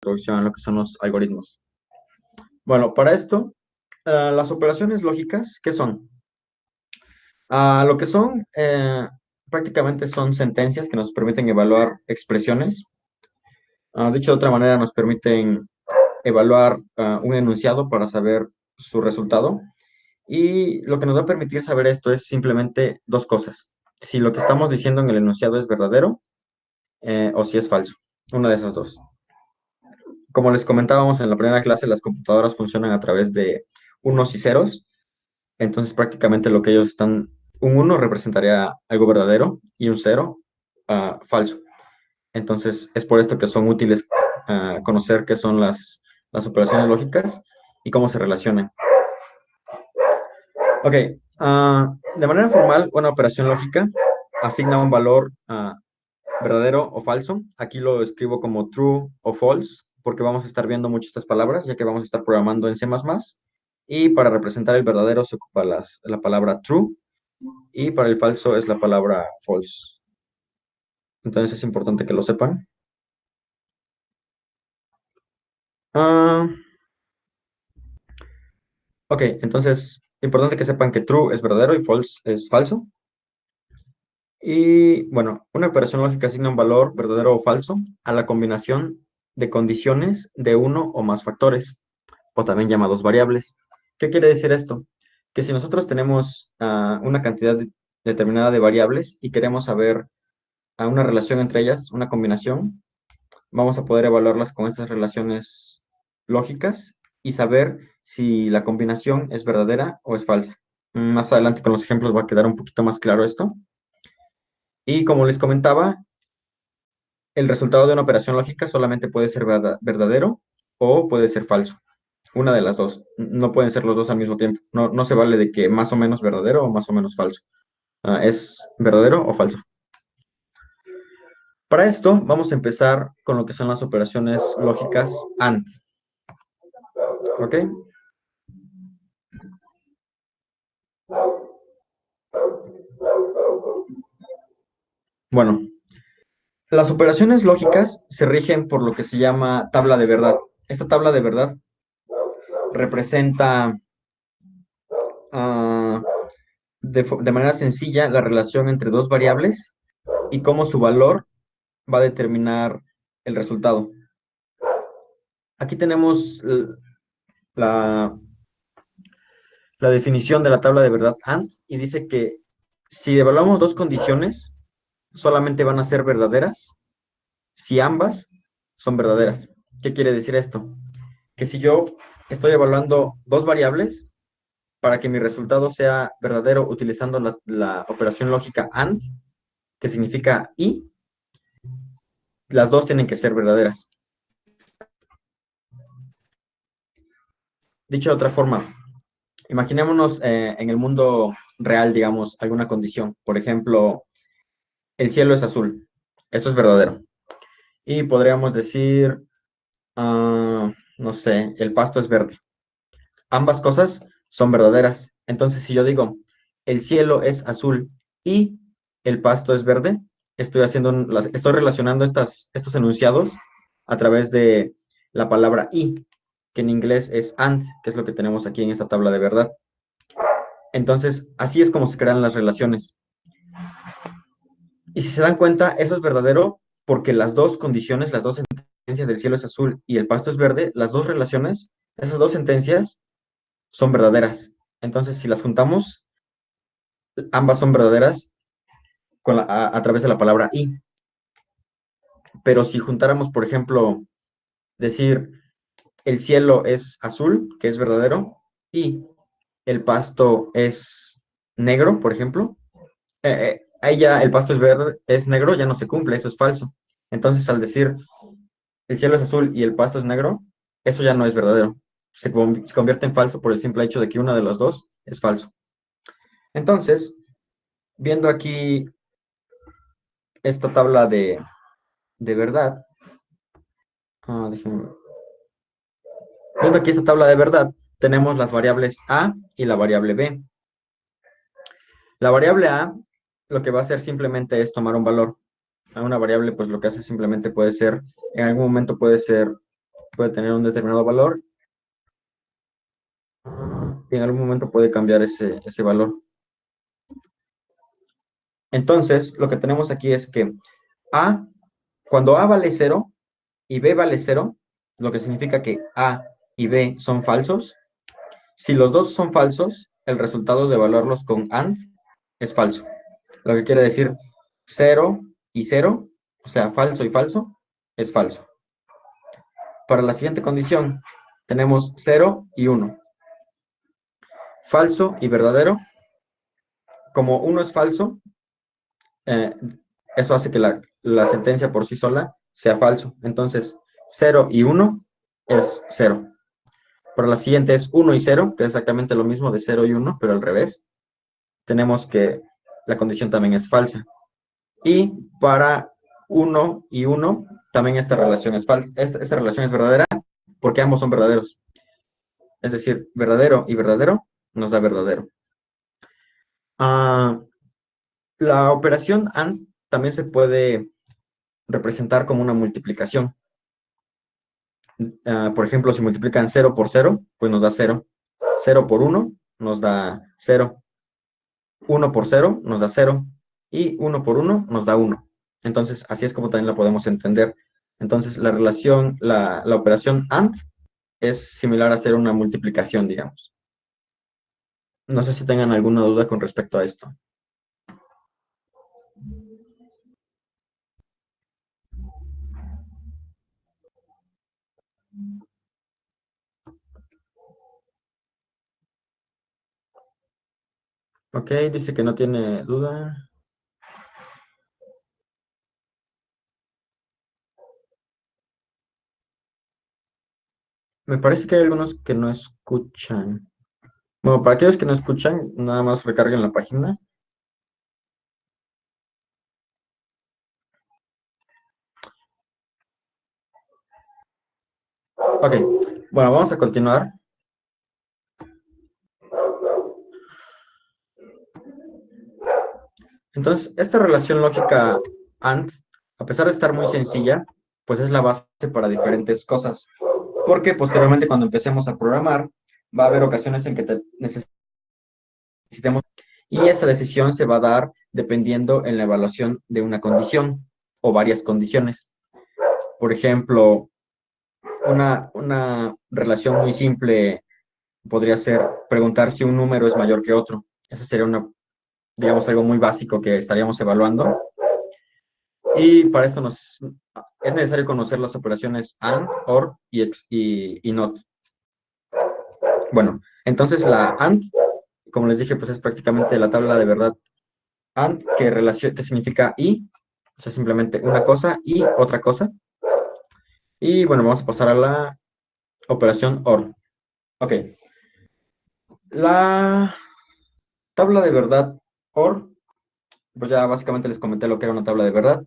introducción a lo que son los algoritmos. Bueno, para esto, las operaciones lógicas, ¿qué son? Lo que son, prácticamente son sentencias que nos permiten evaluar expresiones. Dicho de otra manera, nos permiten evaluar un enunciado para saber su resultado. Y lo que nos va a permitir saber esto es simplemente dos cosas. Si lo que estamos diciendo en el enunciado es verdadero o si es falso. Una de esas dos. Como les comentábamos en la primera clase, las computadoras funcionan a través de unos y ceros. Entonces, prácticamente lo que ellos están, un uno representaría algo verdadero y un cero falso. Entonces, es por esto que son útiles conocer qué son las operaciones lógicas y cómo se relacionan. Ok, de manera formal, una operación lógica asigna un valor verdadero o falso. Aquí lo escribo como true o false, porque vamos a estar viendo mucho estas palabras, ya que vamos a estar programando en C++. Y para representar el verdadero se ocupa la palabra true, y para el falso es la palabra false. Entonces es importante que lo sepan. Ah, ok, entonces, importante que sepan que true es verdadero y false es falso. Y bueno, una operación lógica asigna un valor verdadero o falso a la combinación de condiciones de uno o más factores, o también llamados variables. ¿Qué quiere decir esto? Que si nosotros tenemos una cantidad determinada de variables y queremos saber una relación entre ellas, una combinación, vamos a poder evaluarlas con estas relaciones lógicas y saber si la combinación es verdadera o es falsa. Más adelante con los ejemplos va a quedar un poquito más claro esto. Y como les comentaba, el resultado de una operación lógica solamente puede ser verdadero o puede ser falso. Una de las dos. No pueden ser los dos al mismo tiempo. No, no se vale de que más o menos verdadero o más o menos falso. Es verdadero o falso. Para esto vamos a empezar con lo que son las operaciones lógicas AND. ¿Ok? Bueno, las operaciones lógicas se rigen por lo que se llama tabla de verdad. Esta tabla de verdad representa ah, de manera sencilla la relación entre dos variables y cómo su valor va a determinar el resultado. Aquí tenemos la, la definición de la tabla de verdad AND y dice que si evaluamos dos condiciones, solamente van a ser verdaderas si ambas son verdaderas. ¿Qué quiere decir esto? Que si yo estoy evaluando dos variables, para que mi resultado sea verdadero utilizando la operación lógica AND, que significa y, las dos tienen que ser verdaderas. Dicho de otra forma, imaginémonos en el mundo real, digamos, alguna condición. Por ejemplo, el cielo es azul. Eso es verdadero. Y podríamos decir, no sé, el pasto es verde. Ambas cosas son verdaderas. Entonces, si yo digo, el cielo es azul y el pasto es verde, estoy relacionando estos enunciados a través de la palabra y, que en inglés es and, que es lo que tenemos aquí en esta tabla de verdad. Entonces, así es como se crean las relaciones. Y si se dan cuenta, eso es verdadero porque las dos condiciones, las dos sentencias del cielo es azul y el pasto es verde, las dos relaciones, esas dos sentencias son verdaderas. Entonces, si las juntamos, ambas son verdaderas a través de la palabra y. Pero si juntáramos, por ejemplo, decir el cielo es azul, que es verdadero, y el pasto es negro, por ejemplo, ahí ya el pasto es verde, es negro, ya no se cumple, eso es falso. Entonces, al decir el cielo es azul y el pasto es negro, eso ya no es verdadero. Se convierte en falso por el simple hecho de que una de las dos es falso. Entonces, viendo aquí esta tabla de verdad, déjenme, viendo aquí esta tabla de verdad, tenemos las variables A y la variable B. La variable A lo que va a hacer simplemente es tomar un valor. A una variable, pues lo que hace simplemente puede ser, en algún momento puede ser puede tener un determinado valor y en algún momento puede cambiar ese valor. Entonces, lo que tenemos aquí es que A, cuando A vale 0 y B vale 0, lo que significa que A y B son falsos. Si los dos son falsos, el resultado de evaluarlos con AND es falso. Lo que quiere decir 0 y 0, o sea, falso y falso, es falso. Para la siguiente condición, tenemos 0 y 1. Falso y verdadero. Como uno es falso, eh, eso hace que la sentencia por sí sola sea falso. Entonces, 0 y 1 es 0. Para la siguiente es 1 y 0, que es exactamente lo mismo de 0 y 1, pero al revés. Tenemos que la condición también es falsa. Y para 1 y 1, también esta relación es falsa. Esta relación es verdadera porque ambos son verdaderos. Es decir, verdadero y verdadero nos da verdadero. La operación AND también se puede representar como una multiplicación. Por ejemplo, si multiplican 0 por 0, pues nos da 0. 0 por 1 nos da 0. 1 por 0 nos da 0. Y 1 por 1 nos da 1. Entonces, así es como también la podemos entender. Entonces, la relación, la operación AND es similar a hacer una multiplicación, digamos. No sé si tengan alguna duda con respecto a esto. Ok, dice que no tiene duda. Me parece que hay algunos que no escuchan. Bueno, para aquellos que no escuchan, nada más recarguen la página. Ok, bueno, vamos a continuar. Entonces, esta relación lógica AND, a pesar de estar muy sencilla, pues es la base para diferentes cosas. Porque posteriormente, cuando empecemos a programar, va a haber ocasiones en que necesitemos, y esa decisión se va a dar dependiendo en la evaluación de una condición o varias condiciones. Por ejemplo, una relación muy simple podría ser preguntar si un número es mayor que otro. Esa sería digamos, algo muy básico que estaríamos evaluando. Y para esto es necesario conocer las operaciones AND, OR y NOT. Bueno, entonces la AND, como les dije, pues es prácticamente la tabla de verdad AND, que significa y, o sea, simplemente una cosa y otra cosa. Y bueno, vamos a pasar a la operación OR. Ok, la tabla de verdad OR, pues ya básicamente les comenté lo que era una tabla de verdad.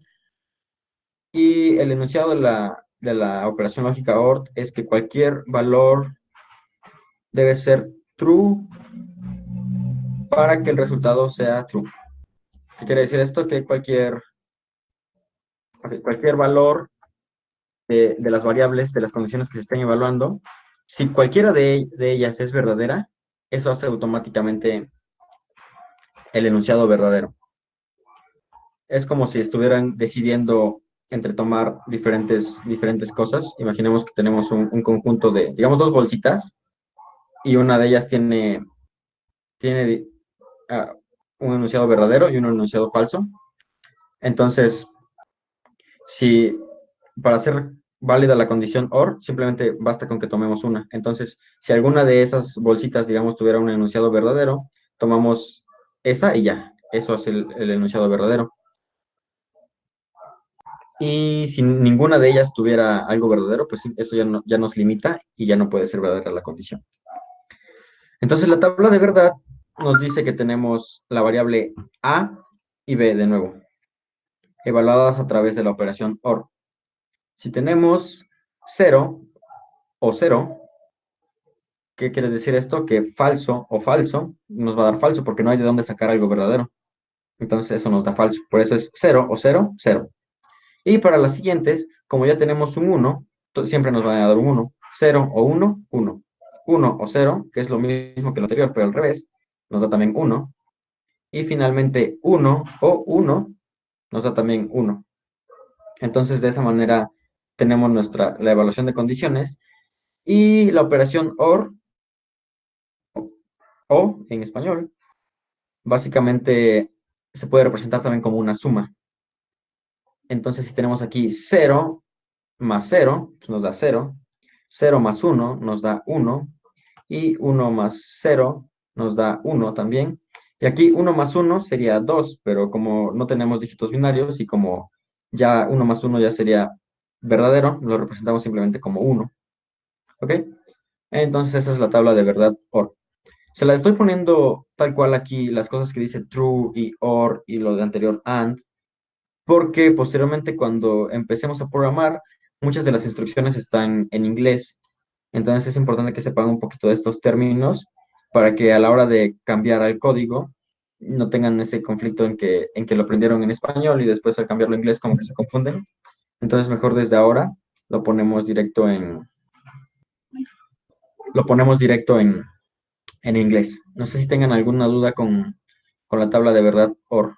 Y el enunciado de la operación lógica OR es que cualquier valor debe ser true para que el resultado sea true. ¿Qué quiere decir esto? Que cualquier valor de las variables, de las condiciones que se estén evaluando, si cualquiera de ellas es verdadera, eso hace automáticamente el enunciado verdadero. Es como si estuvieran decidiendo entre tomar diferentes cosas. Imaginemos que tenemos un conjunto de, digamos, dos bolsitas y una de ellas tiene un enunciado verdadero y un enunciado falso. Entonces, si para hacer válida la condición OR, simplemente basta con que tomemos una. Entonces, si alguna de esas bolsitas, digamos, tuviera un enunciado verdadero, tomamos esa y ya. Eso es el enunciado verdadero. Y si ninguna de ellas tuviera algo verdadero, pues eso ya nos limita y ya no puede ser verdadera la condición. Entonces, la tabla de verdad nos dice que tenemos la variable A y B de nuevo, evaluadas a través de la operación OR. Si tenemos 0 o 0, ¿qué quiere decir esto? Que falso o falso nos va a dar falso porque no hay de dónde sacar algo verdadero. Entonces eso nos da falso. Por eso es 0 o 0, 0. Y para las siguientes, como ya tenemos un 1, siempre nos van a dar un 1. 0 o 1, 1. 1 o 0, que es lo mismo que lo anterior, pero al revés, nos da también 1. Y finalmente 1 o 1 nos da también 1. Entonces, de esa manera tenemos la evaluación de condiciones y la operación OR, o en español, básicamente se puede representar también como una suma. Entonces, si tenemos aquí 0 más 0, pues nos da 0. 0 más 1 nos da 1. Y 1 más 0 nos da 1 también. Y aquí 1 más 1 sería 2, pero como no tenemos dígitos binarios y como ya 1 más 1 ya sería verdadero, lo representamos simplemente como 1. ¿Ok? Entonces esa es la tabla de verdad OR. Se la estoy poniendo tal cual aquí, las cosas que dice true y OR y lo de anterior AND, porque posteriormente cuando empecemos a programar, muchas de las instrucciones están en inglés. Entonces es importante que sepan un poquito de estos términos para que a la hora de cambiar al código no tengan ese conflicto en que lo aprendieron en español y después al cambiarlo a inglés como que se confunden. Entonces mejor desde ahora lo ponemos directo en inglés. No sé si tengan alguna duda con la tabla de verdad OR.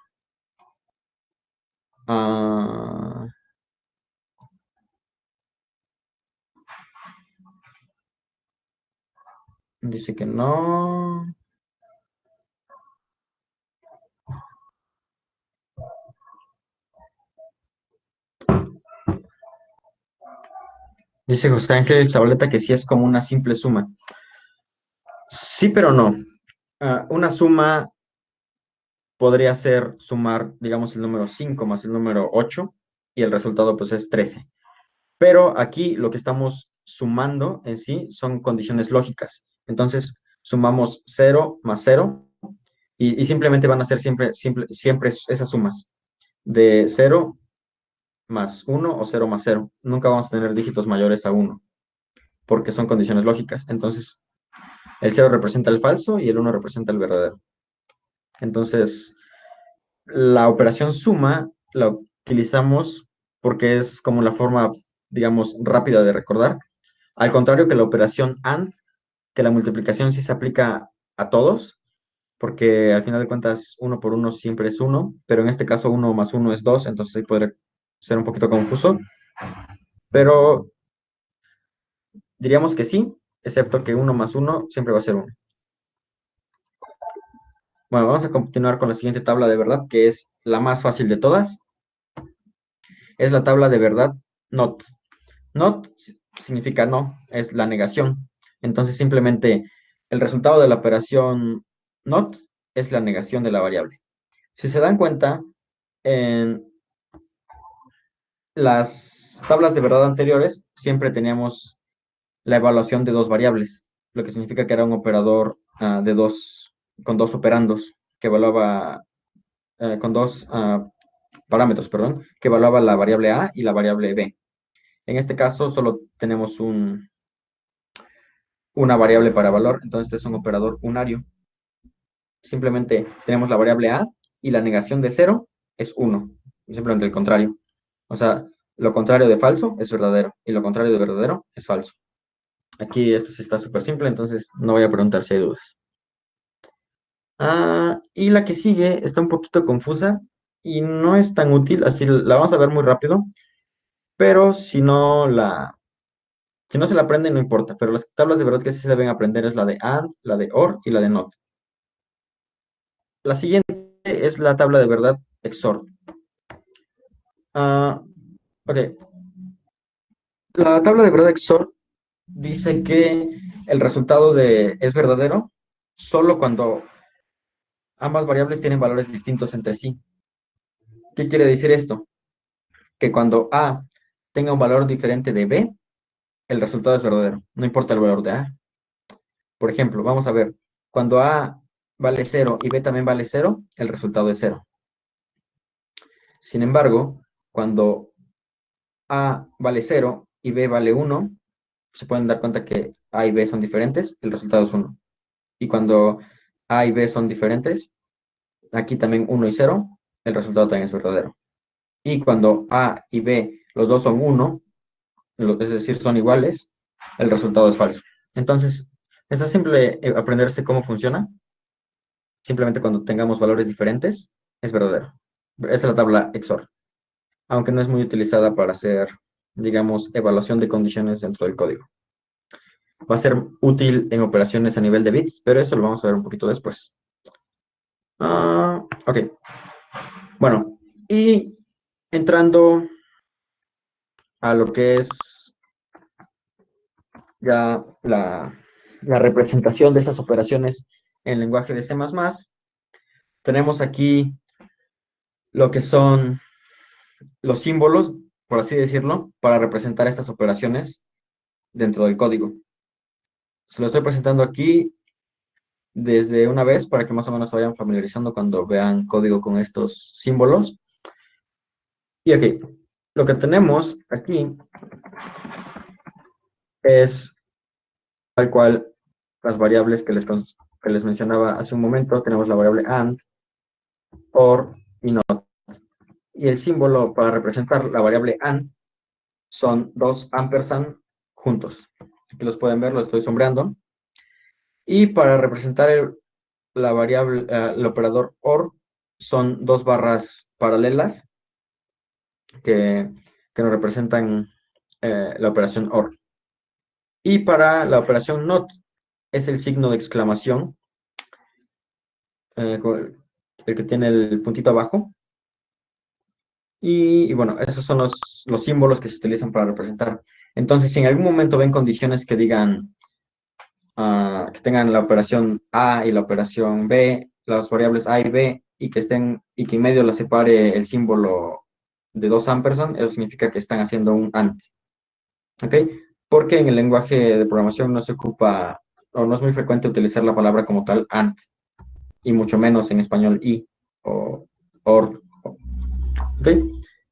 Ah, dice que no. Dice José Ángel Zabaleta que sí es como una simple suma. Sí, pero no. Una suma podría ser sumar, digamos, el número 5 más el número 8 y el resultado pues es 13. Pero aquí lo que estamos sumando en sí son condiciones lógicas. Entonces, sumamos 0 más 0 y simplemente van a ser siempre esas sumas de 0 más 1 o 0 más 0. Nunca vamos a tener dígitos mayores a 1 porque son condiciones lógicas. Entonces, el 0 representa el falso y el 1 representa el verdadero. Entonces, la operación suma la utilizamos porque es como la forma, digamos, rápida de recordar. Al contrario que la operación AND, que la multiplicación sí se aplica a todos, porque al final de cuentas 1 por 1 siempre es 1, pero en este caso 1 más 1 es 2, entonces ahí podría ser un poquito confuso, pero diríamos que sí, excepto que 1 más 1 siempre va a ser 1. Bueno, vamos a continuar con la siguiente tabla de verdad, que es la más fácil de todas. Es la tabla de verdad NOT. Not significa no, es la negación. Entonces simplemente el resultado de la operación not es la negación de la variable. Si se dan cuenta, en las tablas de verdad anteriores siempre teníamos la evaluación de dos variables, lo que significa que era un operador con dos operandos que evaluaba con dos parámetros, perdón, que evaluaba la variable A y la variable B. En este caso solo tenemos una variable para valor, entonces este es un operador unario. Simplemente tenemos la variable A y la negación de 0 es 1, simplemente el contrario. O sea, lo contrario de falso es verdadero y lo contrario de verdadero es falso. Aquí esto sí está súper simple, entonces no voy a preguntar si hay dudas. Y la que sigue está un poquito confusa y no es tan útil, así la vamos a ver muy rápido, pero si no se la aprenden no importa, pero las tablas de verdad que sí se deben aprender es la de AND, la de OR y la de NOT. La siguiente es la tabla de verdad XOR. Ah, ok. La tabla de verdad XOR dice que el resultado es verdadero solo cuando ambas variables tienen valores distintos entre sí. ¿Qué quiere decir esto? Que cuando A tenga un valor diferente de B, el resultado es verdadero, no importa el valor de A. Por ejemplo, vamos a ver, cuando A vale 0 y B también vale 0, el resultado es 0. Sin embargo, cuando A vale 0 y B vale 1, se pueden dar cuenta que A y B son diferentes, el resultado es 1. Y cuando A y B son diferentes, aquí también 1 y 0, el resultado también es verdadero. Y cuando A y B, los dos son 1, es decir, son iguales, el resultado es falso. Entonces, es simple aprenderse cómo funciona. Simplemente cuando tengamos valores diferentes, es verdadero. Esa es la tabla XOR, aunque no es muy utilizada para hacer, digamos, evaluación de condiciones dentro del código. Va a ser útil en operaciones a nivel de bits, pero eso lo vamos a ver un poquito después. Ok. Bueno, y entrando a lo que es ya la representación de estas operaciones en lenguaje de C++, tenemos aquí lo que son los símbolos, por así decirlo, para representar estas operaciones dentro del código. Se lo estoy presentando aquí desde una vez para que más o menos se vayan familiarizando cuando vean código con estos símbolos. Y aquí, lo que tenemos aquí es tal cual las variables que les mencionaba hace un momento. Tenemos la variable AND, OR y NOT. Y el símbolo para representar la variable AND son dos ampersand juntos. Aquí los pueden ver, lo estoy sombreando. Y para representar la variable, el operador OR, son dos barras paralelas que, que nos representan la operación OR. Y para la operación NOT es el signo de exclamación, el que tiene el puntito abajo. Y bueno, esos son los símbolos que se utilizan para representar. Entonces, si en algún momento ven condiciones que digan que tengan la operación A y la operación B, las variables A y B, y que en medio las separe el símbolo de dos ampersand, eso significa que están haciendo un AND. ¿Ok? Porque en el lenguaje de programación no se ocupa, o no es muy frecuente utilizar la palabra como tal AND, y mucho menos en español y o OR. ¿Ok?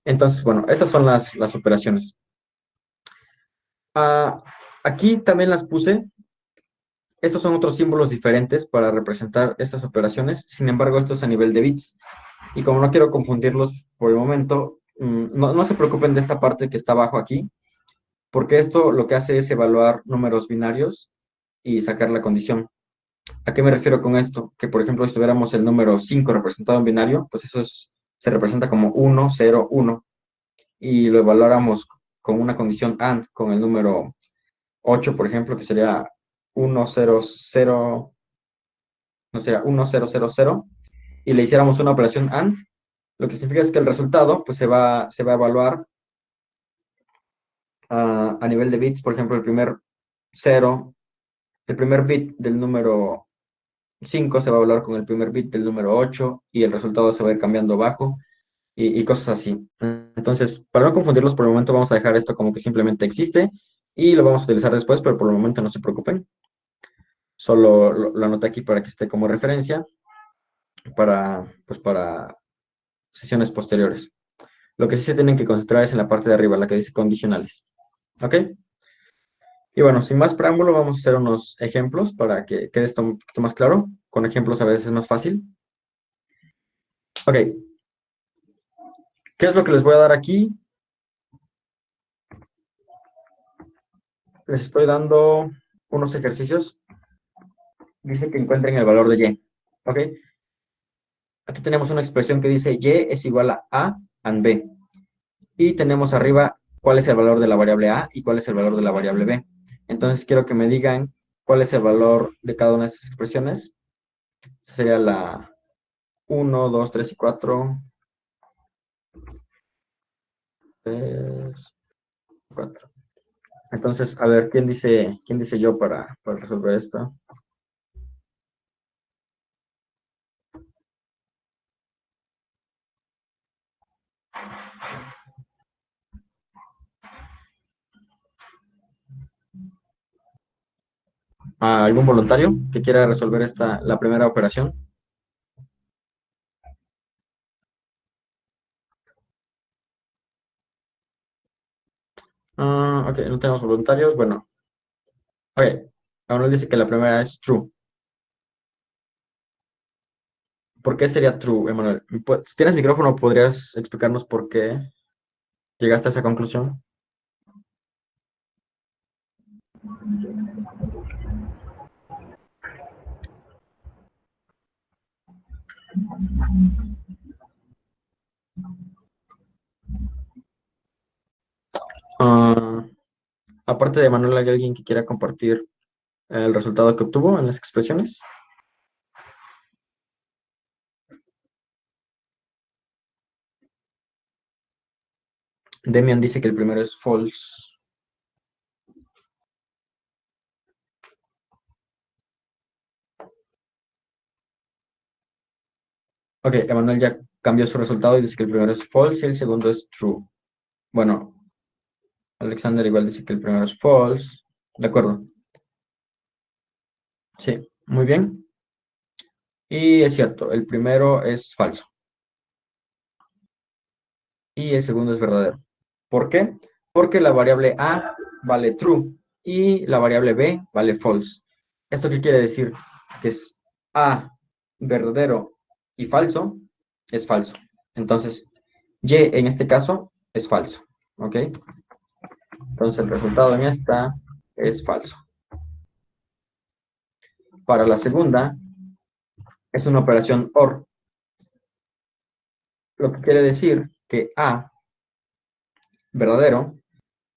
Entonces, bueno, esas son las operaciones. Aquí también las puse. Estos son otros símbolos diferentes para representar estas operaciones. Sin embargo, esto es a nivel de bits. Y como no quiero confundirlos por el momento, no se preocupen de esta parte que está abajo aquí, porque esto lo que hace es evaluar números binarios y sacar la condición. ¿A qué me refiero con esto? Que, por ejemplo, si tuviéramos el número 5 representado en binario, pues eso se representa como 1, 0, 1. Y lo evaluáramos con una condición AND, con el número 8, por ejemplo, que sería 1, 0, 0, no sería 1, 0, 0, 0, y le hiciéramos una operación AND, lo que significa es que el resultado pues, se va a evaluar a nivel de bits. Por ejemplo, el primer 0, el primer bit del número 5 se va a evaluar con el primer bit del número 8 y el resultado se va a ir cambiando bajo y cosas así. Entonces, para no confundirlos, por el momento vamos a dejar esto como que simplemente existe y lo vamos a utilizar después, pero por el momento no se preocupen. Solo lo anoté aquí para que esté como referencia para sesiones posteriores. Lo que sí se tienen que concentrar es en la parte de arriba, la que dice condicionales. ¿Ok? Y bueno, sin más preámbulo, vamos a hacer unos ejemplos para que quede esto un poquito más claro. Con ejemplos a veces es más fácil. Ok, ¿qué es lo que les voy a dar aquí? Les estoy dando unos ejercicios. Dice que encuentren el valor de y. ¿Ok? Aquí tenemos una expresión que dice y es igual a and b. Y tenemos arriba cuál es el valor de la variable a y cuál es el valor de la variable b. Entonces quiero que me digan cuál es el valor de cada una de estas expresiones. Esta sería la 1, 2, 3 y 4. 3, 4. Entonces, a ver, quién dice yo para resolver esto? ¿Algún voluntario que quiera resolver la primera operación? Ok, no tenemos voluntarios. Bueno, ok. Ahora dice que la primera es true. ¿Por qué sería true, Emanuel? Si tienes micrófono, ¿podrías explicarnos por qué llegaste a esa conclusión? Ah, aparte de Manuel, ¿hay alguien que quiera compartir el resultado que obtuvo en las expresiones? Demian dice que el primero es false. Ok, Emanuel ya cambió su resultado y dice que el primero es false y el segundo es true. Bueno, Alexander igual dice que el primero es false. De acuerdo. Sí, muy bien. Y es cierto, el primero es falso y el segundo es verdadero. ¿Por qué? Porque la variable A vale true y la variable B vale false. ¿Esto qué quiere decir? Que es A verdadero y falso, es falso. Entonces, Y en este caso es falso. ¿Ok? Entonces el resultado en esta es falso. Para la segunda, es una operación OR, lo que quiere decir que A verdadero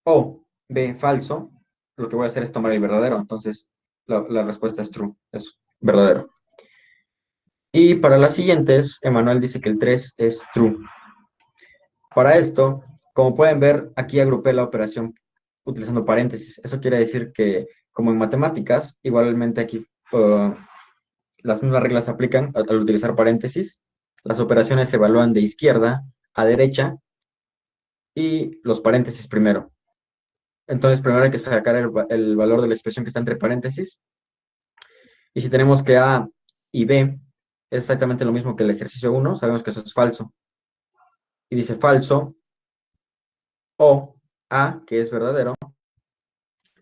o B falso, lo que voy a hacer es tomar el verdadero. Entonces, la respuesta es true, es verdadero. Y para las siguientes, Emanuel dice que el 3 es true. Para esto, como pueden ver, aquí agrupé la operación utilizando paréntesis. Eso quiere decir que, como en matemáticas, igualmente aquí las mismas reglas se aplican al utilizar paréntesis. Las operaciones se evalúan de izquierda a derecha y los paréntesis primero. Entonces, primero hay que sacar el valor de la expresión que está entre paréntesis. Y si tenemos que A y B es exactamente lo mismo que el ejercicio 1, sabemos que eso es falso. Y dice falso o A, que es verdadero.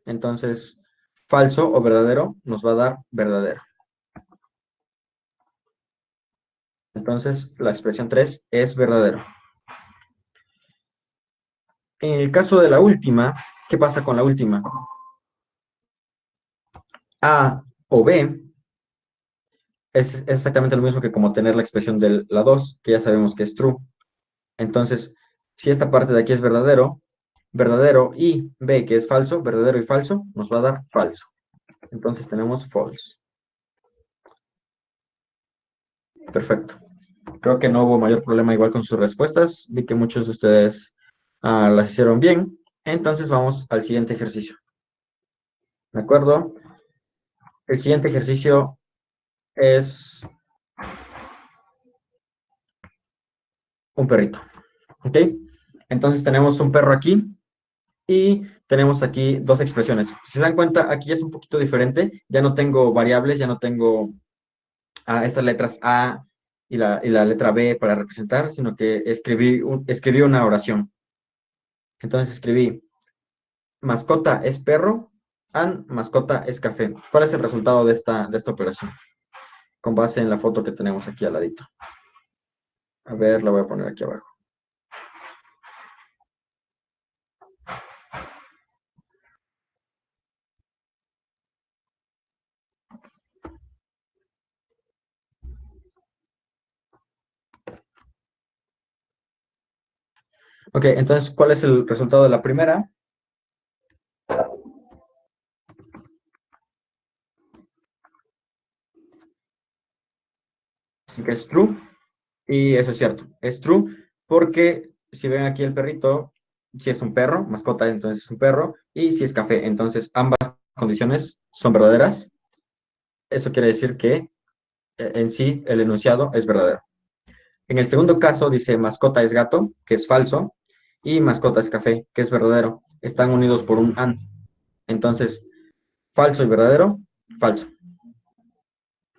Entonces, falso o verdadero nos va a dar verdadero. Entonces, la expresión 3 es verdadero. En el caso de la última, ¿qué pasa con la última? A o B es exactamente lo mismo que como tener la expresión de la 2, que ya sabemos que es true. Entonces, si esta parte de aquí es verdadero, verdadero y B, que es falso, verdadero y falso, nos va a dar falso. Entonces tenemos false. Perfecto. Creo que no hubo mayor problema igual con sus respuestas. Vi que muchos de ustedes las hicieron bien. Entonces vamos al siguiente ejercicio. ¿De acuerdo? El siguiente ejercicio es un perrito. ¿Ok? Entonces tenemos un perro aquí y tenemos aquí dos expresiones. Si se dan cuenta, aquí ya es un poquito diferente. Ya no tengo variables, ya no tengo estas letras A y la letra B para representar, sino que escribí una oración. Entonces escribí, mascota es perro, and mascota es café. ¿Cuál es el resultado de esta operación? Con base en la foto que tenemos aquí al ladito. A ver, la voy a poner aquí abajo. Ok, entonces, ¿cuál es el resultado de la primera? Sí que es true. Y eso es cierto, es true, porque si ven aquí el perrito, si es un perro, mascota, entonces es un perro, y si es café, entonces ambas condiciones son verdaderas. Eso quiere decir que en sí el enunciado es verdadero. En el segundo caso dice mascota es gato, que es falso, y mascota es café, que es verdadero. Están unidos por un and. Entonces, falso y verdadero, falso.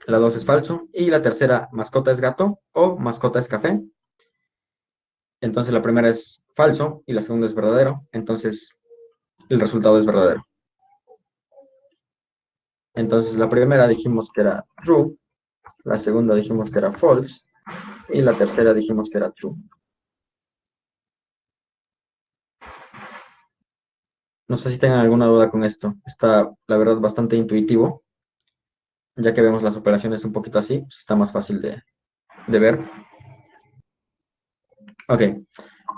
La dos es falso. Y la tercera, mascota es gato o mascota es café. Entonces la primera es falso y la segunda es verdadero. Entonces el resultado es verdadero. Entonces la primera dijimos que era true, la segunda dijimos que era false y la tercera dijimos que era true. No sé si tengan alguna duda con esto. Está, la verdad, bastante intuitivo, ya que vemos las operaciones un poquito así, pues está más fácil de ver. Ok,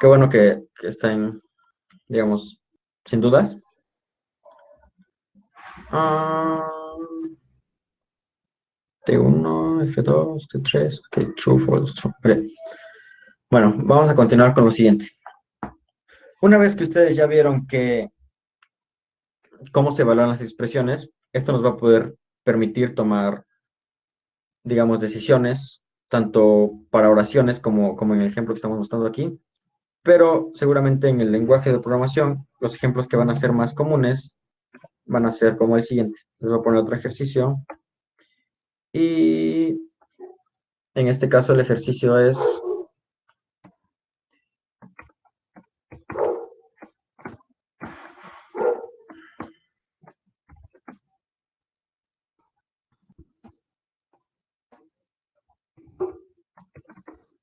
qué bueno que estén, digamos, sin dudas. Ah, T1, F2, T3, ok, true, false, true. Ok. Bueno, vamos a continuar con lo siguiente. Una vez que ustedes ya vieron cómo se evalúan las expresiones, esto nos va a poder permitir tomar, digamos, decisiones, tanto para oraciones como en el ejemplo que estamos mostrando aquí, pero seguramente en el lenguaje de programación, los ejemplos que van a ser más comunes van a ser como el siguiente. Les voy a poner otro ejercicio y en este caso el ejercicio es,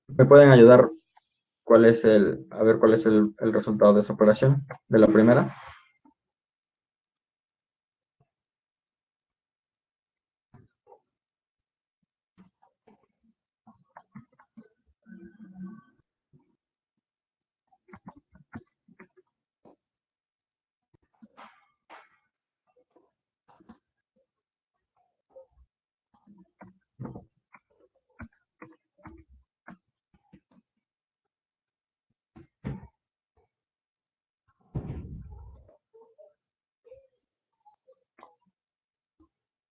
¿me pueden ayudar a ver cuál es el resultado de esa operación, de la primera?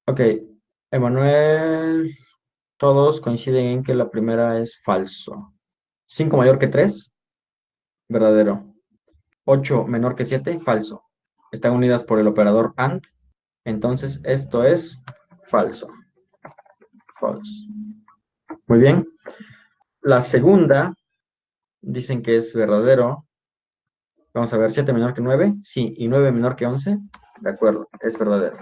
Ok, Emanuel, todos coinciden en que la primera es falso. 5 mayor que 3, verdadero. 8 menor que 7, falso. Están unidas por el operador AND, entonces esto es falso. False. Muy bien. La segunda dicen que es verdadero. Vamos a ver, 7 menor que 9, sí, y 9 menor que 11, de acuerdo, es verdadero.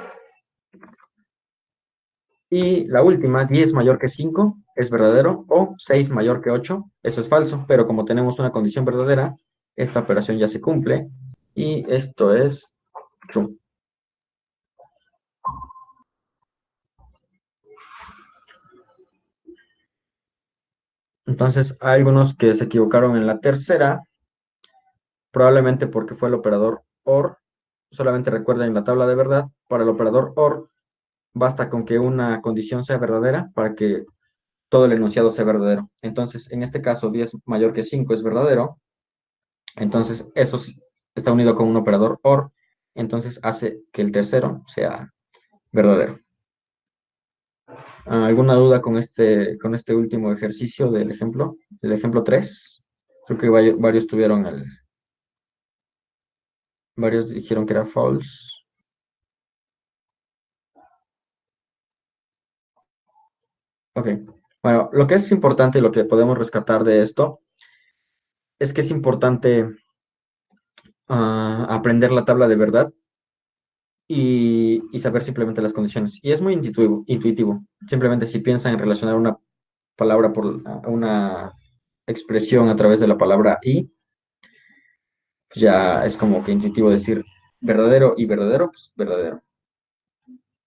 Y la última, 10 mayor que 5, es verdadero, o 6 mayor que 8, eso es falso, pero como tenemos una condición verdadera, esta operación ya se cumple, y esto es true. Entonces, hay algunos que se equivocaron en la tercera, probablemente porque fue el operador OR. Solamente recuerden en la tabla de verdad, para el operador OR, basta con que una condición sea verdadera para que todo el enunciado sea verdadero. Entonces, en este caso, 10 mayor que 5 es verdadero. Entonces, está unido con un operador OR. Entonces, hace que el tercero sea verdadero. ¿Alguna duda con este último ejercicio del ejemplo? El ejemplo 3. Creo que varios varios dijeron que era false. Ok. Bueno, lo que es importante y lo que podemos rescatar de esto es que es importante aprender la tabla de verdad y saber simplemente las condiciones. Y es muy intuitivo. Simplemente si piensan en relacionar una palabra una expresión a través de la palabra y, pues ya es como que intuitivo decir verdadero y verdadero, pues verdadero.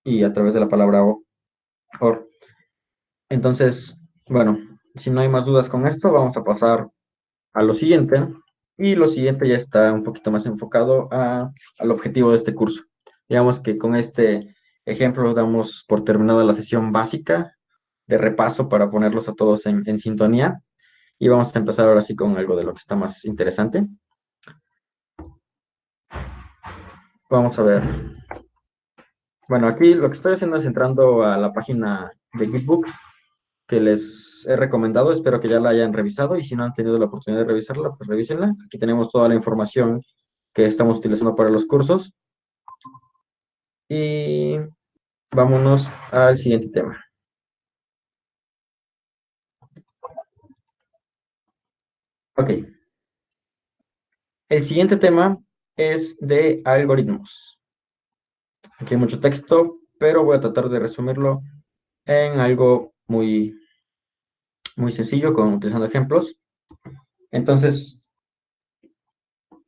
Y a través de la palabra o, or. Entonces, bueno, si no hay más dudas con esto, vamos a pasar a lo siguiente. Y lo siguiente ya está un poquito más enfocado al objetivo de este curso. Digamos que con este ejemplo damos por terminada la sesión básica de repaso para ponerlos a todos en sintonía. Y vamos a empezar ahora sí con algo de lo que está más interesante. Vamos a ver. Bueno, aquí lo que estoy haciendo es entrando a la página de Gitbook que les he recomendado. Espero que ya la hayan revisado y si no han tenido la oportunidad de revisarla, pues revísenla. Aquí tenemos toda la información que estamos utilizando para los cursos. Y vámonos al siguiente tema. Ok, el siguiente tema es de algoritmos. Aquí hay mucho texto, pero voy a tratar de resumirlo en algo muy sencillo, utilizando ejemplos. Entonces,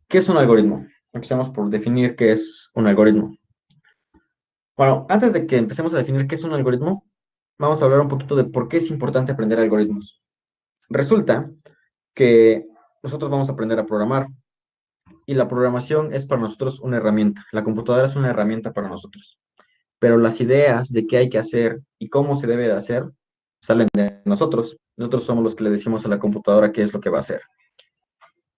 ¿qué es un algoritmo? Empecemos por definir qué es un algoritmo. Bueno, antes de que empecemos a definir qué es un algoritmo, vamos a hablar un poquito de por qué es importante aprender algoritmos. Resulta que nosotros vamos a aprender a programar y la programación es para nosotros una herramienta. La computadora es una herramienta para nosotros. Pero las ideas de qué hay que hacer y cómo se debe de hacer salen de nosotros. Nosotros somos los que le decimos a la computadora qué es lo que va a hacer.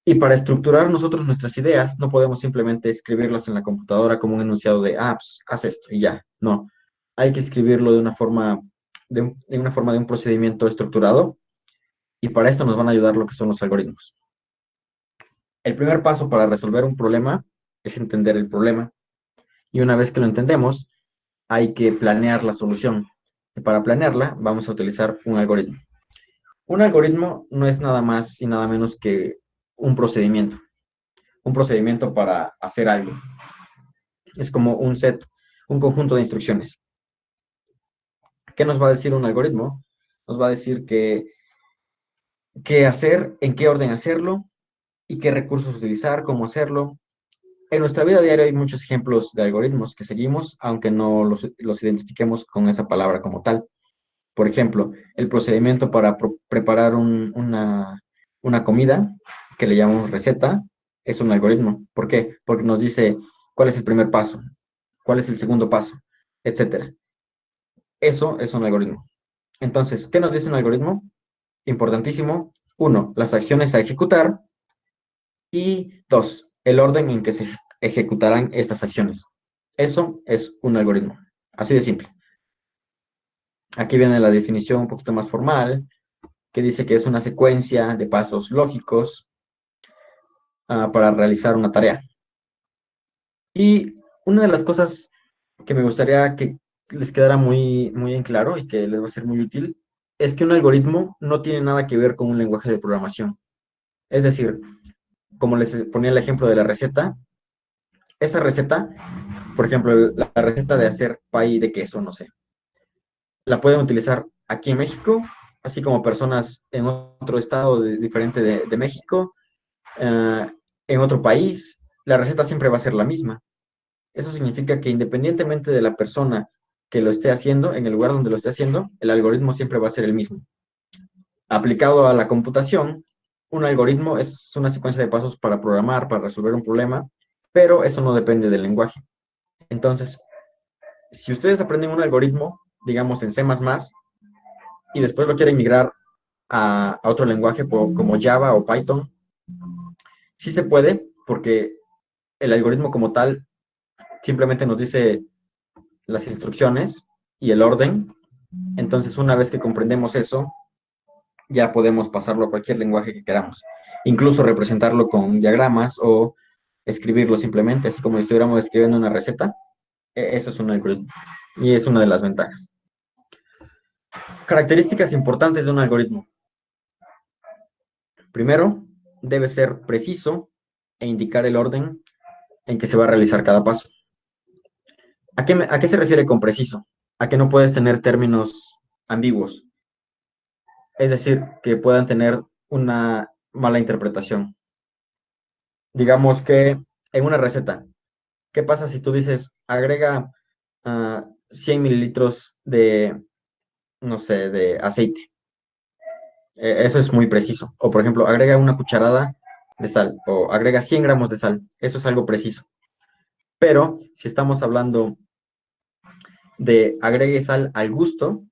Y para estructurar nosotros nuestras ideas, no podemos simplemente escribirlas en la computadora como un enunciado de, pues, haz esto y ya. No. Hay que escribirlo de una forma, de un procedimiento estructurado, y para esto nos van a ayudar lo que son los algoritmos. El primer paso para resolver un problema es entender el problema. Y una vez que lo entendemos, hay que planear la solución. Y para planearla, vamos a utilizar un algoritmo. Un algoritmo no es nada más y nada menos que un procedimiento. Un procedimiento para hacer algo. Es como un set, un conjunto de instrucciones. ¿Qué nos va a decir un algoritmo? Nos va a decir qué hacer, en qué orden hacerlo y qué recursos utilizar, cómo hacerlo. En nuestra vida diaria hay muchos ejemplos de algoritmos que seguimos, aunque no los identifiquemos con esa palabra como tal. Por ejemplo, el procedimiento para preparar una comida, que le llamamos receta, es un algoritmo. ¿Por qué? Porque nos dice cuál es el primer paso, cuál es el segundo paso, etcétera. Eso es un algoritmo. Entonces, ¿qué nos dice un algoritmo? Importantísimo. Uno, las acciones a ejecutar. Y dos, el orden en que se ejecutarán estas acciones. Eso es un algoritmo. Así de simple. Aquí viene la definición un poquito más formal, que dice que es una secuencia de pasos lógicos para realizar una tarea. Y una de las cosas que me gustaría que les quedara muy, muy en claro y que les va a ser muy útil es que un algoritmo no tiene nada que ver con un lenguaje de programación. Es decir, como les ponía el ejemplo de la receta, esa receta, por ejemplo, la receta de hacer pay de queso, no sé, la pueden utilizar aquí en México, así como personas en otro estado diferente de México, en otro país, la receta siempre va a ser la misma. Eso significa que independientemente de la persona que lo esté haciendo, en el lugar donde lo esté haciendo, el algoritmo siempre va a ser el mismo. Aplicado a la computación, un algoritmo es una secuencia de pasos para programar, para resolver un problema, pero eso no depende del lenguaje. Entonces, si ustedes aprenden un algoritmo, digamos en C++, y después lo quieren migrar a otro lenguaje como Java o Python, sí se puede, porque el algoritmo como tal simplemente nos dice las instrucciones y el orden. Entonces, una vez que comprendemos eso, ya podemos pasarlo a cualquier lenguaje que queramos. Incluso representarlo con diagramas o escribirlo simplemente, así como si estuviéramos escribiendo una receta. Eso es un algoritmo. Y es una de las ventajas. Características importantes de un algoritmo. Primero, debe ser preciso e indicar el orden en que se va a realizar cada paso. ¿A qué se refiere con preciso? A que no puedes tener términos ambiguos, es decir, que puedan tener una mala interpretación. Digamos que en una receta, ¿qué pasa si tú dices, agrega 100 mililitros de, no sé, de aceite? Eso es muy preciso. O, por ejemplo, agrega una cucharada de sal o agrega 100 gramos de sal. Eso es algo preciso. Pero si estamos hablando de agregue sal al gusto,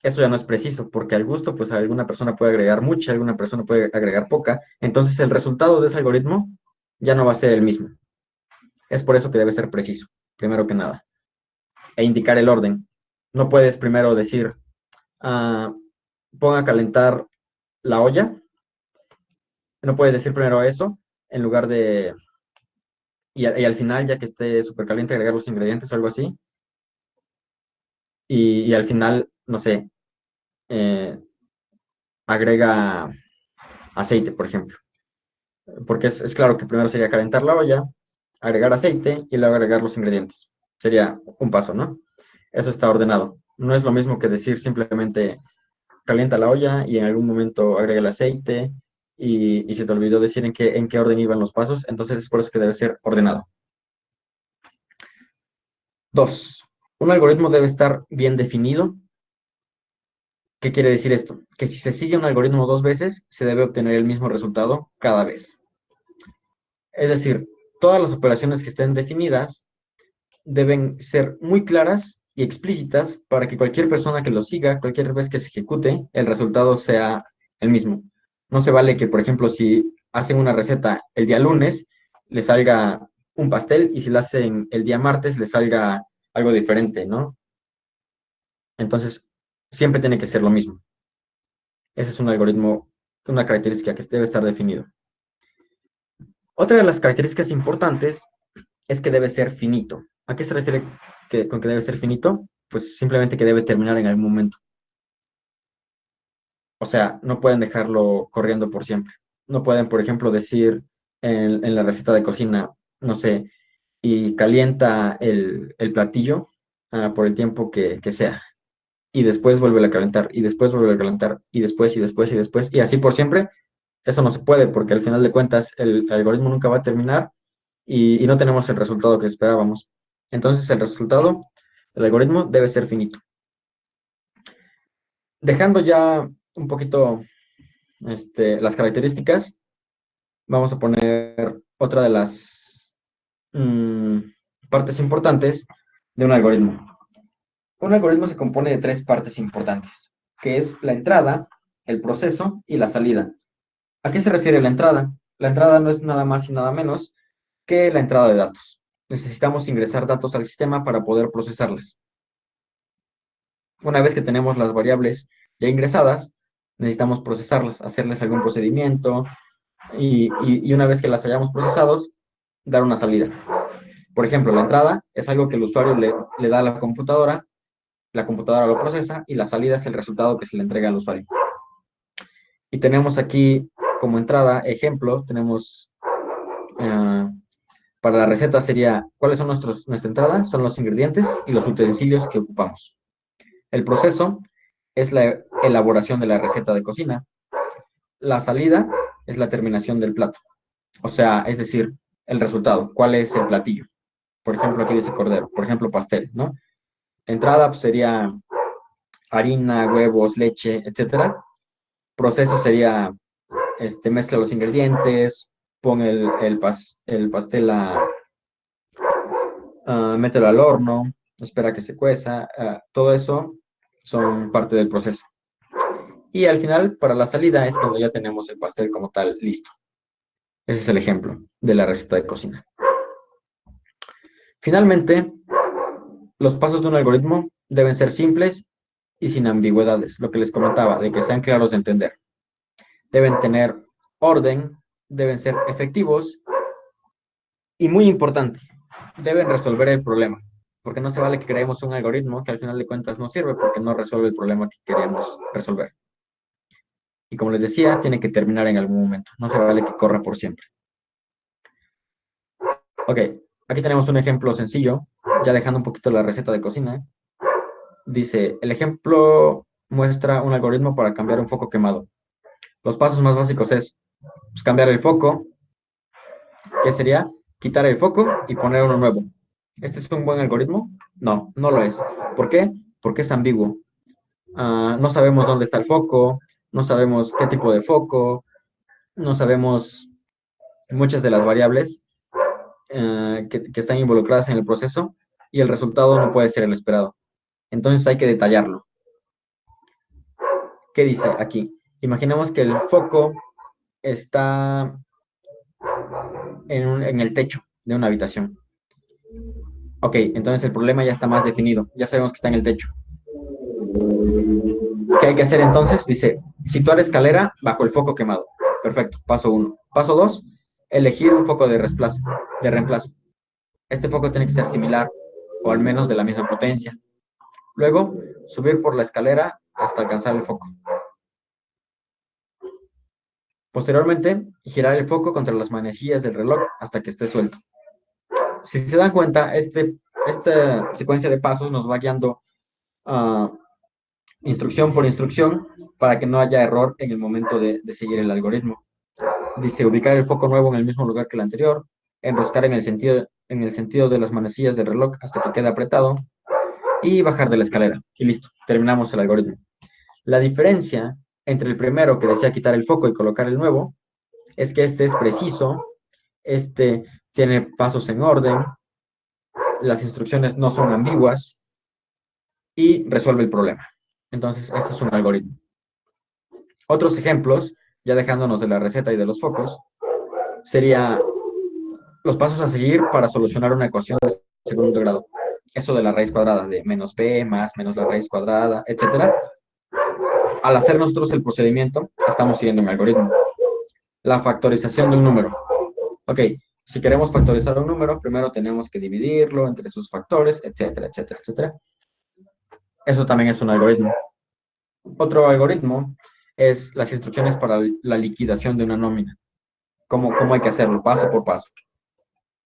eso ya no es preciso, porque al gusto, pues alguna persona puede agregar mucha, alguna persona puede agregar poca. Entonces, el resultado de ese algoritmo ya no va a ser el mismo. Es por eso que debe ser preciso, primero que nada. E indicar el orden. No puedes primero decir, ah, ponga a calentar la olla. No puedes decir primero eso, en lugar de, y al final, ya que esté súper caliente, agregar los ingredientes o algo así. Y al final, no sé, eh, agrega aceite, por ejemplo. Porque es claro que primero sería calentar la olla, agregar aceite y luego agregar los ingredientes. Sería un paso, ¿no? Eso está ordenado. No es lo mismo que decir simplemente calienta la olla y en algún momento agrega el aceite y se te olvidó decir en qué orden iban los pasos, entonces es por eso que debe ser ordenado. 2. Un algoritmo debe estar bien definido. ¿Qué quiere decir esto? Que si se sigue un algoritmo 2 veces, se debe obtener el mismo resultado cada vez. Es decir, todas las operaciones que estén definidas deben ser muy claras y explícitas para que cualquier persona que lo siga, cualquier vez que se ejecute, el resultado sea el mismo. No se vale que, por ejemplo, si hacen una receta el día lunes, le salga un pastel y si la hacen el día martes, le salga algo diferente, ¿no? Entonces, siempre tiene que ser lo mismo. Ese es un algoritmo, una característica que debe estar definido. Otra de las características importantes es que debe ser finito. ¿A qué se refiere con que debe ser finito? Pues simplemente que debe terminar en algún momento. O sea, no pueden dejarlo corriendo por siempre. No pueden, por ejemplo, decir en la receta de cocina, no sé, y calienta el platillo por el tiempo que sea. Y después vuelve a calentar, y después vuelve a calentar, y después, y después, y después, y así por siempre. Eso no se puede porque al final de cuentas el algoritmo nunca va a terminar y no tenemos el resultado que esperábamos. Entonces el resultado, el algoritmo debe ser finito. Dejando ya un poquito las características, vamos a poner otra de las partes importantes de un algoritmo. Un algoritmo se compone de 3 partes importantes, que es la entrada, el proceso y la salida. ¿A qué se refiere la entrada? La entrada no es nada más y nada menos que la entrada de datos. Necesitamos ingresar datos al sistema para poder procesarlas. Una vez que tenemos las variables ya ingresadas, necesitamos procesarlas, hacerles algún procedimiento y una vez que las hayamos procesados, dar una salida. Por ejemplo, la entrada es algo que el usuario le da a la computadora lo procesa y la salida es el resultado que se le entrega al usuario. Y tenemos aquí como entrada, ejemplo, tenemos para la receta sería, ¿cuáles son nuestra entrada? Son los ingredientes y los utensilios que ocupamos. El proceso es la elaboración de la receta de cocina. La salida es la terminación del plato. O sea, es decir, el resultado, cuál es el platillo. Por ejemplo, aquí dice cordero, por ejemplo, pastel, ¿no? Entrada pues, sería harina, huevos, leche, etcétera. Proceso sería, mezcla los ingredientes, pon el pastel mételo al horno, espera que se cueza, todo eso son parte del proceso. Y al final, para la salida, es cuando ya tenemos el pastel como tal listo. Ese es el ejemplo de la receta de cocina. Finalmente, los pasos de un algoritmo deben ser simples y sin ambigüedades, lo que les comentaba, de que sean claros de entender. Deben tener orden, deben ser efectivos y muy importante, deben resolver el problema, porque no se vale que creemos un algoritmo que al final de cuentas no sirve porque no resuelve el problema que queríamos resolver. Y como les decía, tiene que terminar en algún momento, no se vale que corra por siempre. Ok, aquí tenemos un ejemplo sencillo, ya dejando un poquito la receta de cocina. Dice, el ejemplo muestra un algoritmo para cambiar un foco quemado. Los pasos más básicos es pues, cambiar el foco, que sería quitar el foco y poner uno nuevo. ¿Este es un buen algoritmo? No, no lo es. ¿Por qué? Porque es ambiguo. No sabemos dónde está el foco, no sabemos qué tipo de foco, no sabemos muchas de las variables que están involucradas en el proceso y el resultado no puede ser el esperado. Entonces hay que detallarlo. ¿Qué dice aquí? Imaginemos que el foco está en el techo de una habitación. Ok, entonces el problema ya está más definido. Ya sabemos que está en el techo. ¿Qué hay que hacer entonces? Dice, situar escalera bajo el foco quemado. Perfecto, paso 1. Paso 2, elegir un foco de reemplazo. Este foco tiene que ser similar o al menos de la misma potencia. Luego, subir por la escalera hasta alcanzar el foco. Posteriormente, girar el foco contra las manecillas del reloj hasta que esté suelto. Si se dan cuenta, esta secuencia de pasos nos va guiando instrucción por instrucción para que no haya error en el momento de seguir el algoritmo. Dice ubicar el foco nuevo en el mismo lugar que el anterior, enroscar en el sentido de las manecillas del reloj hasta que quede apretado y bajar de la escalera. Y listo, terminamos el algoritmo. La diferencia entre el primero que decía quitar el foco y colocar el nuevo es que este es preciso, este tiene pasos en orden, las instrucciones no son ambiguas y resuelve el problema. Entonces, este es un algoritmo. Otros ejemplos, ya dejándonos de la receta y de los focos, sería los pasos a seguir para solucionar una ecuación de segundo grado. Eso de la raíz cuadrada, de menos b más menos la raíz cuadrada, etcétera. Al hacer nosotros el procedimiento, estamos siguiendo un algoritmo. La factorización de un número. Ok, si queremos factorizar un número, primero tenemos que dividirlo entre sus factores, etcétera, etcétera, etcétera. Eso también es un algoritmo. Otro algoritmo es las instrucciones para la liquidación de una nómina. Cómo hay que hacerlo, paso por paso.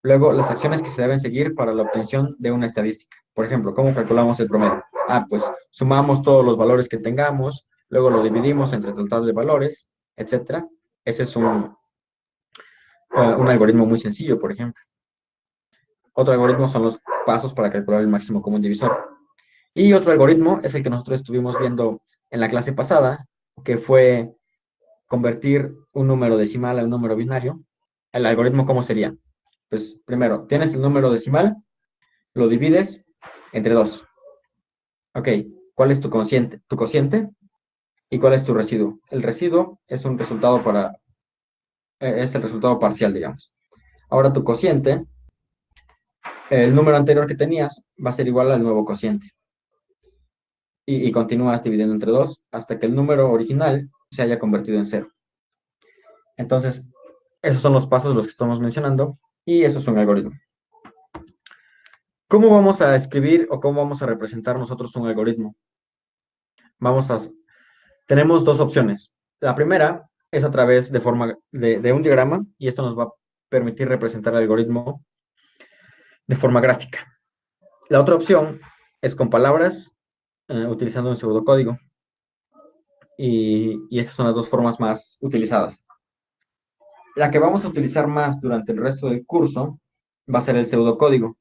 Luego, las acciones que se deben seguir para la obtención de una estadística. Por ejemplo, ¿cómo calculamos el promedio? Pues sumamos todos los valores que tengamos, luego lo dividimos entre el total de valores, etcétera. Ese es un algoritmo muy sencillo, por ejemplo. Otro algoritmo son los pasos para calcular el máximo común divisor. Y otro algoritmo es el que nosotros estuvimos viendo en la clase pasada, que fue convertir un número decimal a un número binario. ¿El algoritmo cómo sería? Pues primero, tienes el número decimal, lo divides entre 2. Ok, ¿cuál es tu cociente? Tu cociente y cuál es tu residuo. El residuo es un resultado es el resultado parcial, digamos. Ahora tu cociente, el número anterior que tenías, va a ser igual al nuevo cociente. Y continúas dividiendo entre 2 hasta que el número original se haya convertido en 0. Entonces, esos son los pasos los que estamos mencionando y eso es un algoritmo. ¿Cómo vamos a escribir o cómo vamos a representar nosotros un algoritmo? Tenemos dos opciones. La primera es a través de un diagrama y esto nos va a permitir representar el algoritmo de forma gráfica. La otra opción es con palabras utilizando un pseudocódigo y estas son las dos formas más utilizadas. La que vamos a utilizar más durante el resto del curso va a ser el pseudocódigo.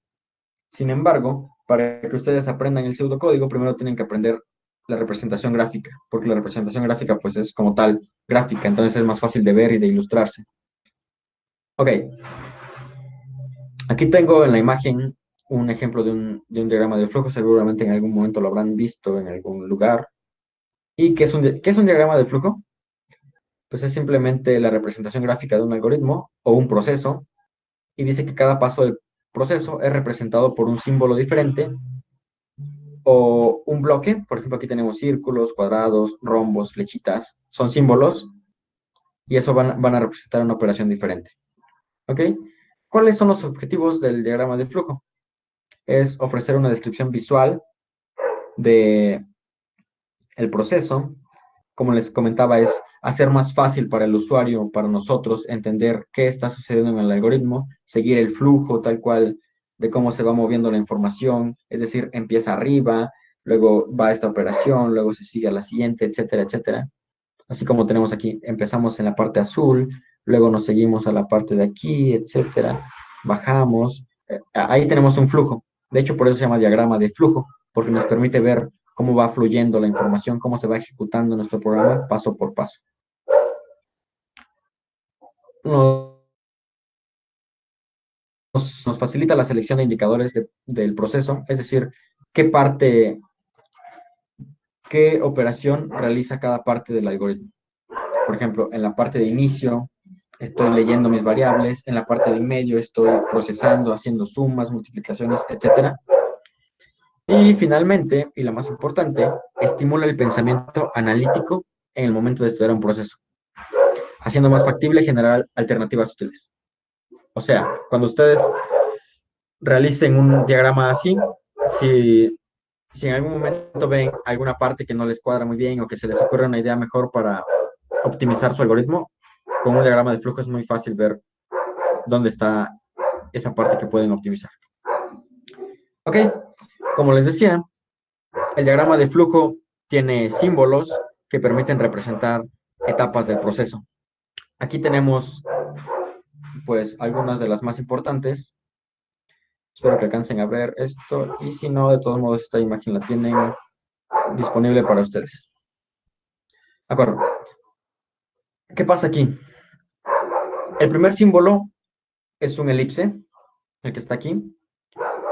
Sin embargo, para que ustedes aprendan el pseudocódigo, primero tienen que aprender la representación gráfica, porque la representación gráfica pues es como tal gráfica, entonces es más fácil de ver y de ilustrarse. Ok, aquí tengo en la imagen un ejemplo de un diagrama de flujo, seguramente en algún momento lo habrán visto en algún lugar. ¿Y qué es un diagrama de flujo? Pues es simplemente la representación gráfica de un algoritmo o un proceso, y dice que cada paso del proceso es representado por un símbolo diferente o un bloque. Por ejemplo, aquí tenemos círculos, cuadrados, rombos, flechitas, son símbolos y eso van a representar una operación diferente. ¿Ok? ¿Cuáles son los objetivos del diagrama de flujo? Es ofrecer una descripción visual de el proceso. Como les comentaba, es hacer más fácil para el usuario, para nosotros, entender qué está sucediendo en el algoritmo, seguir el flujo tal cual de cómo se va moviendo la información, es decir, empieza arriba, luego va esta operación, luego se sigue a la siguiente, etcétera, etcétera. Así como tenemos aquí, empezamos en la parte azul, luego nos seguimos a la parte de aquí, etcétera, bajamos. Ahí tenemos un flujo. De hecho, por eso se llama diagrama de flujo, porque nos permite ver cómo va fluyendo la información, cómo se va ejecutando nuestro programa paso por paso. Nos, nos facilita la selección de indicadores del proceso, es decir, qué operación realiza cada parte del algoritmo. Por ejemplo, en la parte de inicio estoy leyendo mis variables, en la parte de medio estoy procesando, haciendo sumas, multiplicaciones, etcétera. Y finalmente, y la más importante, estimula el pensamiento analítico en el momento de estudiar un proceso, haciendo más factible generar alternativas útiles. O sea, cuando ustedes realicen un diagrama así, si, si en algún momento ven alguna parte que no les cuadra muy bien o que se les ocurre una idea mejor para optimizar su algoritmo, con un diagrama de flujo es muy fácil ver dónde está esa parte que pueden optimizar. Ok, como les decía, el diagrama de flujo tiene símbolos que permiten representar etapas del proceso. Aquí tenemos, pues, algunas de las más importantes. Espero que alcancen a ver esto, y si no, de todos modos, esta imagen la tienen disponible para ustedes. De acuerdo. ¿Qué pasa aquí? El primer símbolo es un elipse, el que está aquí.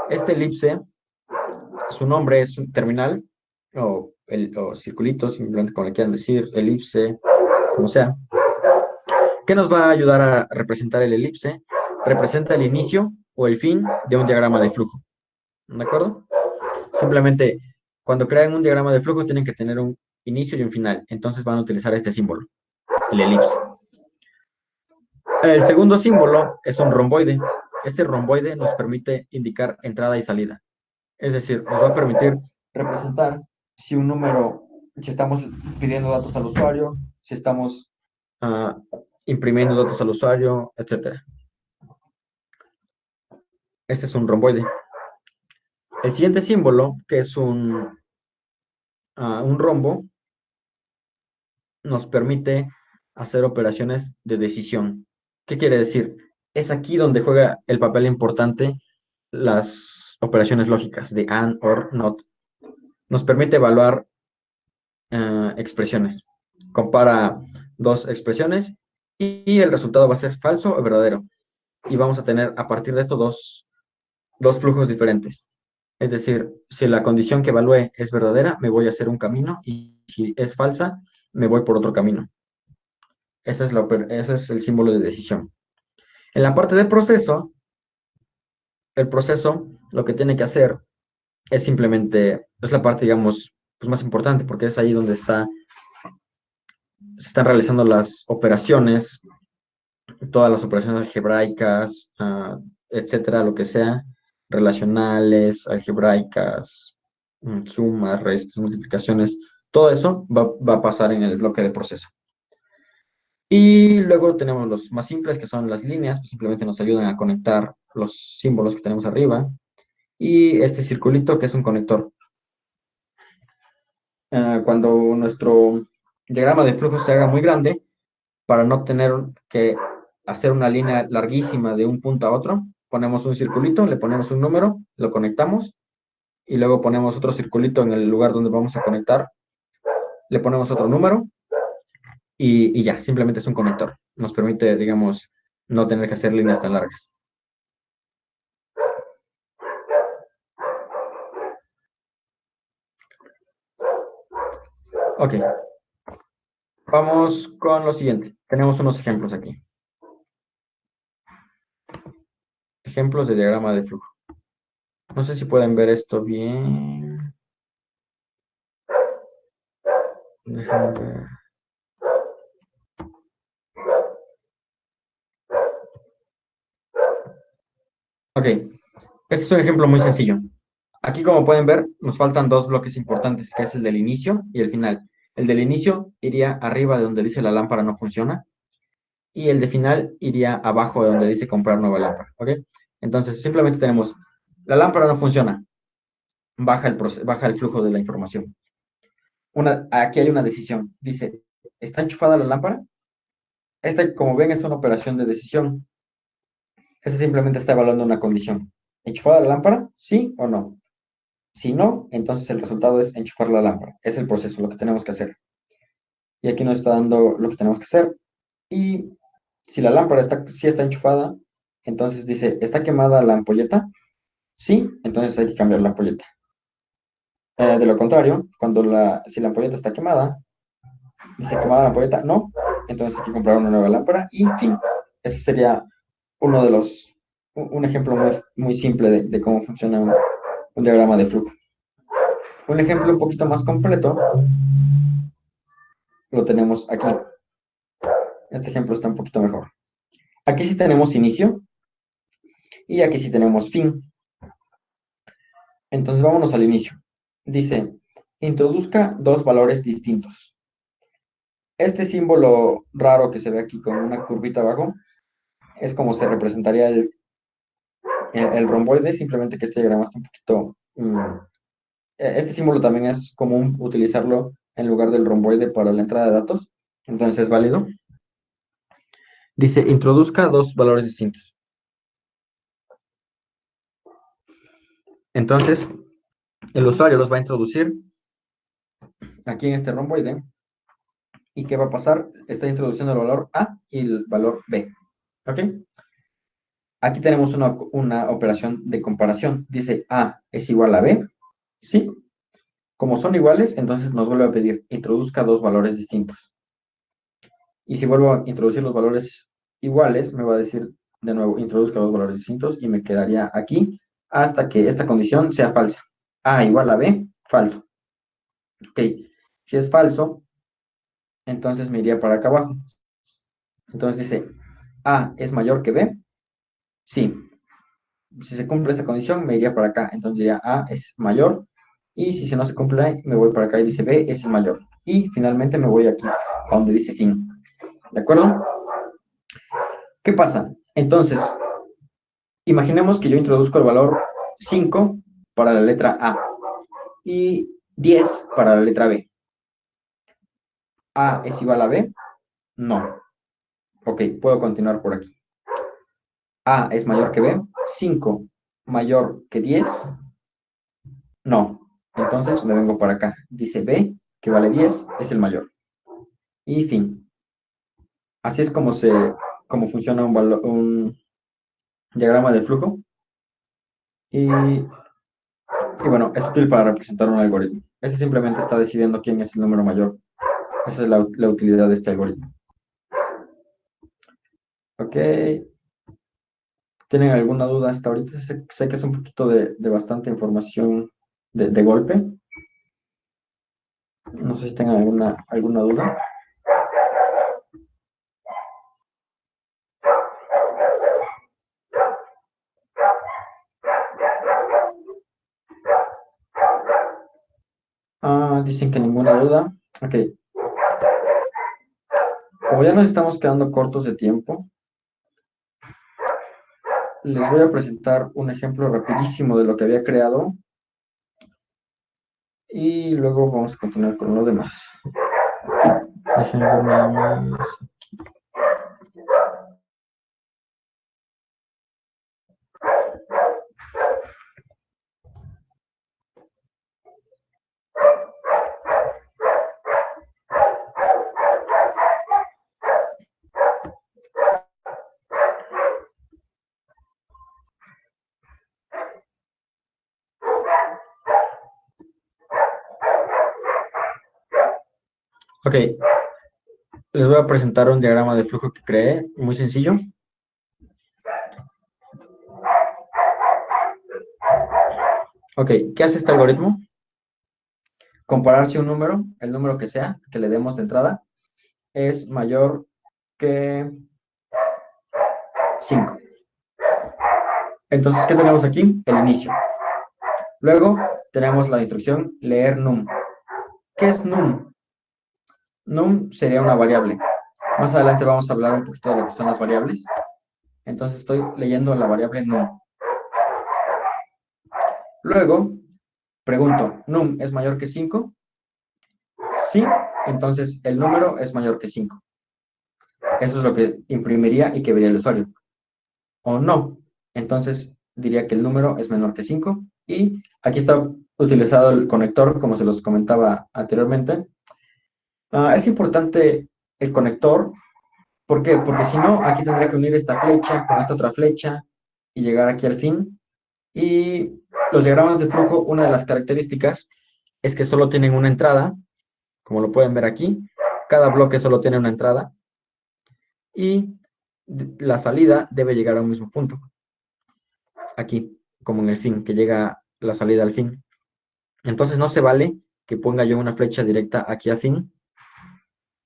Este elipse, su nombre es un terminal, o circulito, simplemente como le quieran decir, elipse, como sea. ¿Qué nos va a ayudar a representar el elipse? Representa el inicio o el fin de un diagrama de flujo. ¿De acuerdo? Simplemente, cuando crean un diagrama de flujo, tienen que tener un inicio y un final. Entonces van a utilizar este símbolo, el elipse. El segundo símbolo es un romboide. Este romboide nos permite indicar entrada y salida. Es decir, nos va a permitir representar si un número, si estamos pidiendo datos al usuario, si estamos ah, imprimiendo datos al usuario, etcétera. Este es un romboide. El siguiente símbolo, que es un rombo, nos permite hacer operaciones de decisión. ¿Qué quiere decir? Es aquí donde juega el papel importante las operaciones lógicas de AND, OR, NOT. Nos permite evaluar expresiones. Compara dos expresiones y el resultado va a ser falso o verdadero. Y vamos a tener a partir de esto dos flujos diferentes. Es decir, si la condición que evalúe es verdadera, me voy a hacer un camino, y si es falsa, me voy por otro camino. Ese es el símbolo de decisión. En la parte del proceso, el proceso lo que tiene que hacer es simplemente, es la parte, digamos, pues más importante, porque es ahí donde se están realizando las operaciones, todas las operaciones algebraicas, etcétera, lo que sea, relacionales, algebraicas, sumas, restas, multiplicaciones, todo eso va a pasar en el bloque de proceso. Y luego tenemos los más simples, que son las líneas, que simplemente nos ayudan a conectar los símbolos que tenemos arriba. Y este circulito, que es un conector. Cuando nuestro diagrama de flujo se haga muy grande, para no tener que hacer una línea larguísima de un punto a otro, ponemos un circulito, le ponemos un número, lo conectamos, y luego ponemos otro circulito en el lugar donde vamos a conectar, le ponemos otro número, y ya, simplemente es un conector. Nos permite, digamos, no tener que hacer líneas tan largas. Ok, vamos con lo siguiente. Tenemos unos ejemplos aquí. Ejemplos de diagrama de flujo. No sé si pueden ver esto bien. Déjenme ver. Ok, este es un ejemplo muy sencillo. Aquí, como pueden ver, nos faltan dos bloques importantes, que es el del inicio y el final. El del inicio iría arriba de donde dice la lámpara no funciona, y el de final iría abajo de donde dice comprar nueva lámpara. ¿Ok? Entonces, simplemente tenemos, la lámpara no funciona, baja el flujo de la información. Aquí hay una decisión. Dice, ¿está enchufada la lámpara? Esta, como ven, es una operación de decisión. Esta simplemente está evaluando una condición. ¿Enchufada la lámpara? ¿Sí o no? Si no, entonces el resultado es enchufar la lámpara. Es el proceso, lo que tenemos que hacer. Y aquí nos está dando lo que tenemos que hacer. Y si la lámpara sí está enchufada, entonces dice, ¿está quemada la ampolleta? Sí, entonces hay que cambiar la ampolleta. De lo contrario, si la ampolleta está quemada, dice quemada la ampolleta, no, entonces hay que comprar una nueva lámpara, y fin. Ese sería uno de un ejemplo muy, muy simple de cómo funciona un diagrama de flujo. Un ejemplo un poquito más completo lo tenemos aquí. Este ejemplo está un poquito mejor. Aquí sí tenemos inicio y aquí sí tenemos fin. Entonces vámonos al inicio. Dice, introduzca dos valores distintos. Este símbolo raro que se ve aquí con una curvita abajo es como se representaría el romboide, simplemente que este diagrama está un poquito... este símbolo también es común utilizarlo en lugar del romboide para la entrada de datos, entonces es válido. Dice, introduzca dos valores distintos. Entonces, el usuario los va a introducir aquí en este romboide. ¿Y qué va a pasar? Está introduciendo el valor A y el valor B. ¿Ok? Aquí tenemos una operación de comparación. Dice A es igual a B. Sí. Como son iguales, entonces nos vuelve a pedir introduzca dos valores distintos. Y si vuelvo a introducir los valores iguales, me va a decir de nuevo introduzca dos valores distintos y me quedaría aquí hasta que esta condición sea falsa. A igual a B, falso. Ok. Si es falso, entonces me iría para acá abajo. Entonces dice A es mayor que B. Sí. Si se cumple esa condición, me iría para acá. Entonces diría A es mayor. Y si no se cumple, me voy para acá y dice B es el mayor. Y finalmente me voy aquí, a donde dice fin. ¿De acuerdo? ¿Qué pasa? Entonces, imaginemos que yo introduzco el valor 5 para la letra A y 10 para la letra B. ¿A es igual a B? No. Ok, puedo continuar por aquí. A es mayor que B. 5 mayor que 10. No. Entonces me vengo para acá. Dice B, que vale 10, es el mayor. Y fin. Así es como funciona un diagrama de flujo. Y bueno, es útil para representar un algoritmo. Este simplemente está decidiendo quién es el número mayor. Esa es la utilidad de este algoritmo. Ok. ¿Tienen alguna duda hasta ahorita? Sé que es un poquito de bastante información de golpe. No sé si tengan alguna duda. Dicen que ninguna duda. Ok. Como ya nos estamos quedando cortos de tiempo, les voy a presentar un ejemplo rapidísimo de lo que había creado y luego vamos a continuar con lo demás. Déjenme ver nada más. Ok, les voy a presentar un diagrama de flujo que creé, muy sencillo. Ok, ¿qué hace este algoritmo? Comparar si un número, el número que sea, que le demos de entrada, es mayor que 5. Entonces, ¿qué tenemos aquí? El inicio. Luego tenemos la instrucción leer num. ¿Qué es num? Num sería una variable. Más adelante vamos a hablar un poquito de lo que son las variables. Entonces estoy leyendo la variable num. Luego, pregunto, ¿num es mayor que 5? Sí, entonces el número es mayor que 5. Eso es lo que imprimiría y que vería el usuario. O no, entonces diría que el número es menor que 5. Y aquí está utilizado el conector, como se los comentaba anteriormente. Es importante el conector. ¿Por qué? Porque si no, aquí tendría que unir esta flecha con esta otra flecha y llegar aquí al fin. Y los diagramas de flujo, una de las características es que solo tienen una entrada, como lo pueden ver aquí. Cada bloque solo tiene una entrada y la salida debe llegar a un mismo punto. Aquí, como en el fin, que llega la salida al fin. Entonces no se vale que ponga yo una flecha directa aquí a fin.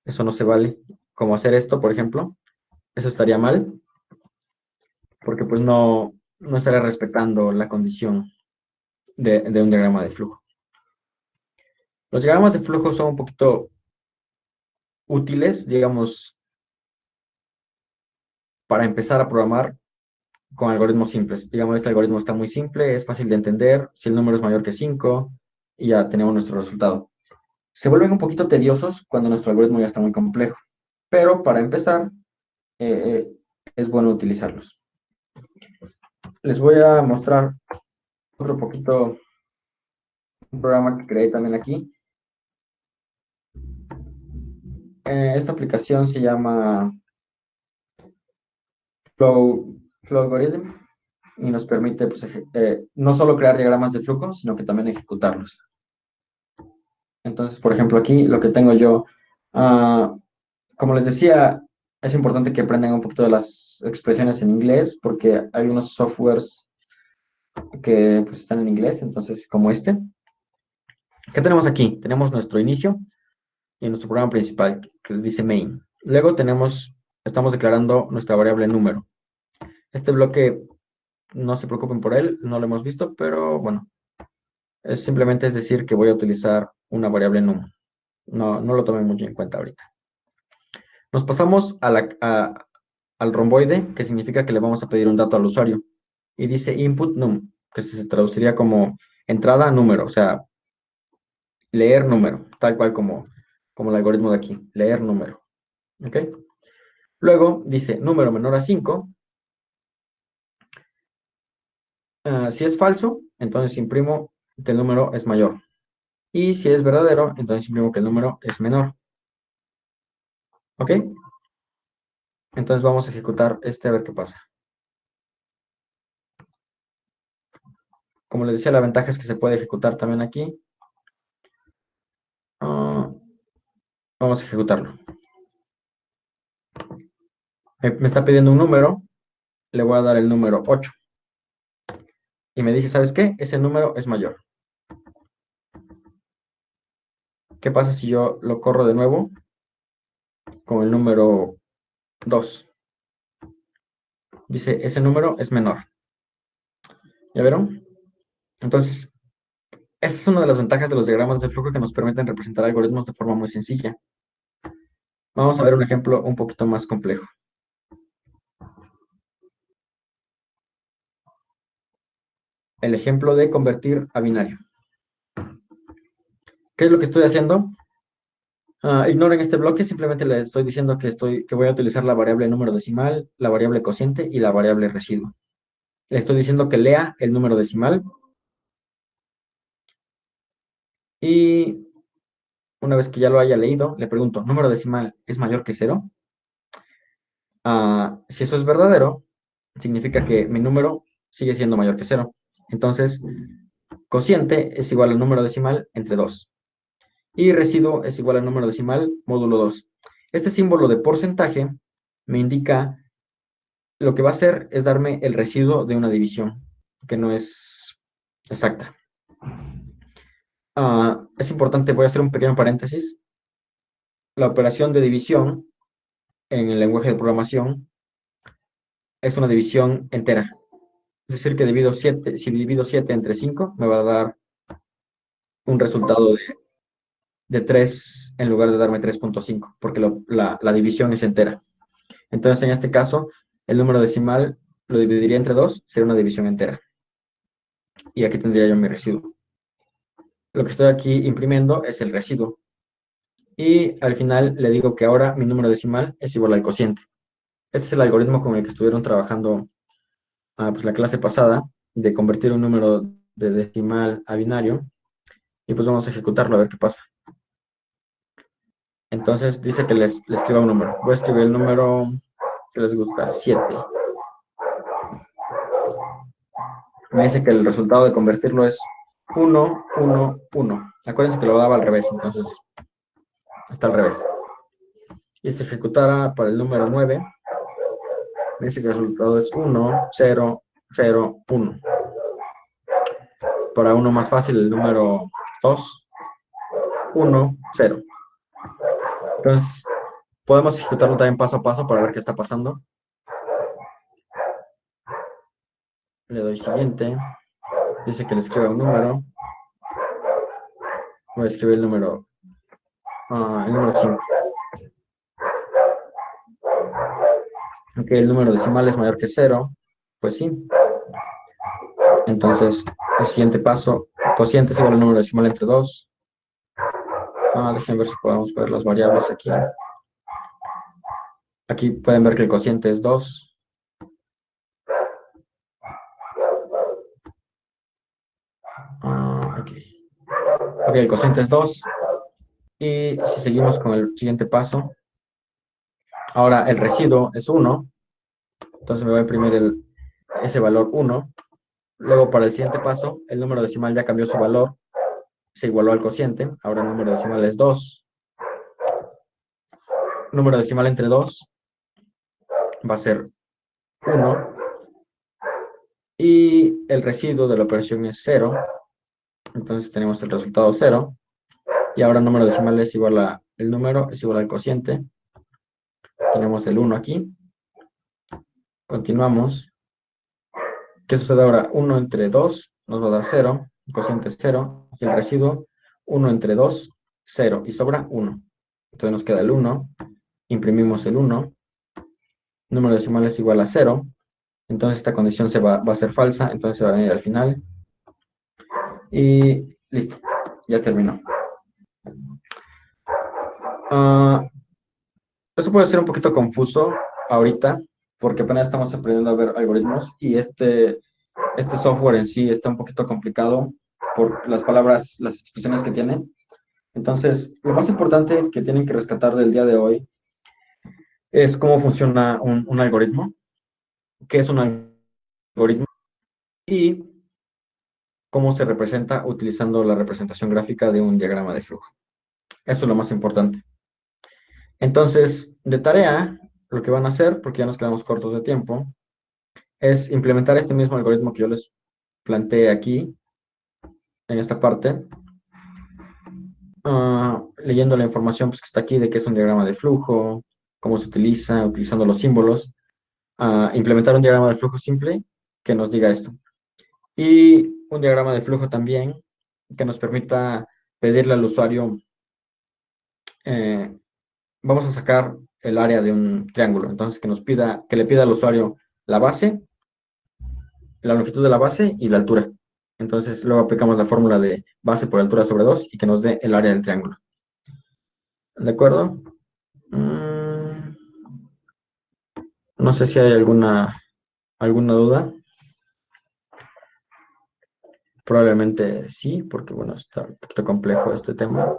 Eso no se vale. Como hacer esto, por ejemplo. Eso estaría mal, porque pues no estaría respetando la condición de un diagrama de flujo. Los diagramas de flujo son un poquito útiles, digamos, para empezar a programar con algoritmos simples. Digamos, este algoritmo está muy simple, es fácil de entender, si el número es mayor que 5, y ya tenemos nuestro resultado. Se vuelven un poquito tediosos cuando nuestro algoritmo ya está muy complejo, pero para empezar, es bueno utilizarlos. Les voy a mostrar otro poquito un programa que creé también aquí. Esta aplicación se llama Flow Algorithm y nos permite pues, no solo crear diagramas de flujo, sino que también ejecutarlos. Entonces, por ejemplo, aquí lo que tengo yo, ah, como les decía, es importante que aprendan un poquito de las expresiones en inglés, porque hay unos softwares que pues, están en inglés, entonces como este. ¿Qué tenemos aquí? Tenemos nuestro inicio y nuestro programa principal, que dice main. Luego estamos declarando nuestra variable número. Este bloque, no se preocupen por él, no lo hemos visto, pero bueno, simplemente es decir que voy a utilizar una variable num. No lo tomen muy en cuenta ahorita. Nos pasamos al romboide, que significa que le vamos a pedir un dato al usuario. Y dice input num, que se traduciría como entrada número, o sea, leer número, tal cual como el algoritmo de aquí, leer número. ¿Ok? Luego dice número menor a 5. Si es falso, entonces imprimo que el número es mayor. Y si es verdadero, entonces imprimo que el número es menor. ¿Ok? Entonces vamos a ejecutar este a ver qué pasa. Como les decía, la ventaja es que se puede ejecutar también aquí. Ah, vamos a ejecutarlo. Me está pidiendo un número, le voy a dar el número 8. Y me dice, ¿sabes qué? Ese número es mayor. ¿Qué pasa si yo lo corro de nuevo con el número 2? Dice, ese número es menor. ¿Ya vieron? Entonces, esta es una de las ventajas de los diagramas de flujo que nos permiten representar algoritmos de forma muy sencilla. Vamos a ver un ejemplo un poquito más complejo. El ejemplo de convertir a binario. ¿Qué es lo que estoy haciendo? Ignoren este bloque, simplemente le estoy diciendo que voy a utilizar la variable número decimal, la variable cociente y la variable residuo. Le estoy diciendo que lea el número decimal y una vez que ya lo haya leído, le pregunto, ¿número decimal es mayor que 0? Si eso es verdadero, significa que mi número sigue siendo mayor que 0. Entonces, cociente es igual al número decimal entre 2. Y residuo es igual al número decimal módulo 2. Este símbolo de porcentaje me indica lo que va a hacer es darme el residuo de una división, que no es exacta. Es importante, voy a hacer un pequeño paréntesis. La operación de división en el lenguaje de programación es una división entera. Es decir, que si divido 7 entre 5, me va a dar un resultado de 3 en lugar de darme 3.5, porque la división es entera. Entonces, en este caso, el número decimal lo dividiría entre 2, sería una división entera. Y aquí tendría yo mi residuo. Lo que estoy aquí imprimiendo es el residuo. Y al final le digo que ahora mi número decimal es igual al cociente. Este es el algoritmo con el que estuvieron trabajando pues la clase pasada, de convertir un número de decimal a binario. Y pues vamos a ejecutarlo a ver qué pasa. Entonces dice que le escriba un número. Voy a escribir el número que les gusta, 7. Me dice que el resultado de convertirlo es 1, 1, 1. Acuérdense que lo daba al revés, entonces está al revés. Y se ejecutara para el número 9. Me dice que el resultado es 1, 0, 0, 1. Para uno más fácil, el número 2, 1, 0. Entonces, podemos ejecutarlo también paso a paso para ver qué está pasando. Le doy siguiente. Dice que le escriba un número. Voy a escribir el número 5. Aunque el número decimal es mayor que 0, pues sí. Entonces, el siguiente paso, cociente es igual al número decimal entre 2. Déjenme ver si podemos ver las variables aquí. Aquí pueden ver que el cociente es 2. Ok. Ok, el cociente es 2. Y si seguimos con el siguiente paso, ahora el residuo es 1. Entonces me voy a imprimir ese valor 1. Luego para el siguiente paso, el número decimal ya cambió su valor, se igualó al cociente. Ahora el número decimal es 2. Número decimal entre 2 va a ser 1. Y el residuo de la operación es 0. Entonces tenemos el resultado 0. Y ahora el número decimal es igual a, el número es igual al cociente. Tenemos el 1 aquí. Continuamos. ¿Qué sucede ahora? 1 entre 2 nos va a dar 0. El cociente es 0. Y el residuo, 1 entre 2, 0. Y sobra 1. Entonces nos queda el 1. Imprimimos el 1. Número decimal es igual a 0. Entonces esta condición va a ser falsa. Entonces se va a venir al final. Y listo. Ya terminó. Ah, Esto puede ser un poquito confuso ahorita, porque apenas estamos aprendiendo a ver algoritmos y este software en sí está un poquito complicado por las palabras, las expresiones que tiene. Entonces, lo más importante que tienen que rescatar del día de hoy es cómo funciona un algoritmo, qué es un algoritmo y cómo se representa utilizando la representación gráfica de un diagrama de flujo. Eso es lo más importante. Entonces, de tarea, lo que van a hacer, porque ya nos quedamos cortos de tiempo, es implementar este mismo algoritmo que yo les planteé aquí, en esta parte, leyendo la información pues, que está aquí de qué es un diagrama de flujo, cómo se utiliza, utilizando los símbolos, implementar un diagrama de flujo simple que nos diga esto. Y un diagrama de flujo también que nos permita pedirle al usuario, eh, vamos a sacar el área de un triángulo, entonces que le pida al usuario la base, la longitud de la base y la altura. Entonces luego aplicamos la fórmula de base por altura sobre 2 y que nos dé el área del triángulo. ¿De acuerdo? Mm, no sé si hay alguna duda. Probablemente sí, porque bueno, está un poquito complejo este tema.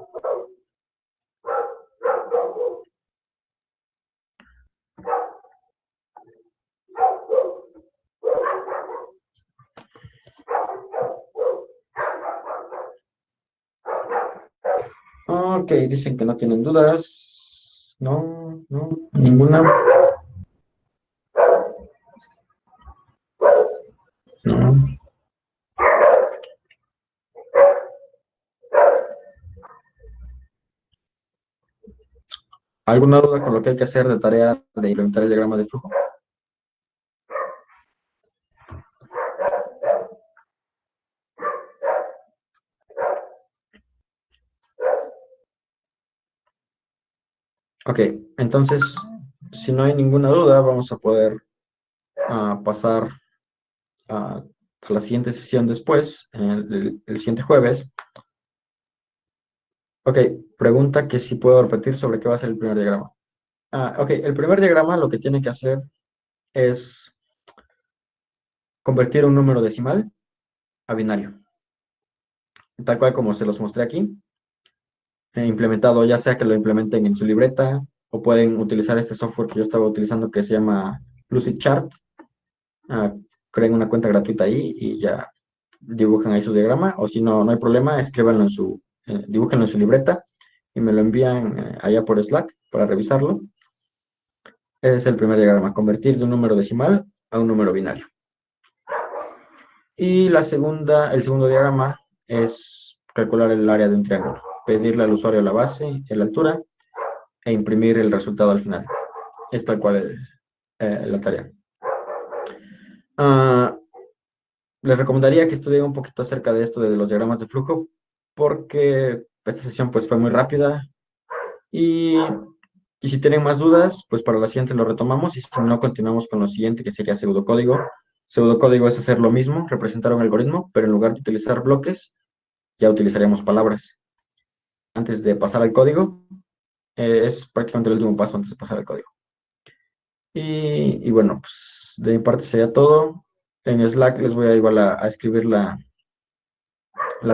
Ok, dicen que no tienen dudas. No, no, ninguna. No. ¿Alguna duda con lo que hay que hacer de tarea de implementar el diagrama de flujo? Ok, entonces, si no hay ninguna duda, vamos a poder pasar a la siguiente sesión después, el siguiente jueves. Ok, pregunta que si puedo repetir sobre qué va a ser el primer diagrama. Ok, el primer diagrama lo que tiene que hacer es convertir un número decimal a binario, tal cual como se los mostré aquí. Implementado, ya sea que lo implementen en su libreta o pueden utilizar este software que yo estaba utilizando que se llama Lucidchart. Ah, Creen una cuenta gratuita ahí y ya dibujan ahí su diagrama, o si no, no hay problema, escríbanlo dibújenlo en su libreta y me lo envían allá por Slack para revisarlo. Ese es el primer diagrama, convertir de un número decimal a un número binario. Y el segundo diagrama es calcular el área de un triángulo, pedirle al usuario la base, la altura e imprimir el resultado al final. Es tal cual la tarea. Ah, Les recomendaría que estudien un poquito acerca de esto de los diagramas de flujo, porque esta sesión pues fue muy rápida y, y si tienen más dudas, pues para la siguiente lo retomamos y si no, continuamos con lo siguiente que sería pseudocódigo. Pseudocódigo es hacer lo mismo, representar un algoritmo, pero en lugar de utilizar bloques, ya utilizaríamos palabras. Antes de pasar al código, es prácticamente el último paso antes de pasar al código. Y bueno, pues de mi parte sería todo. En Slack les voy a igual a escribir la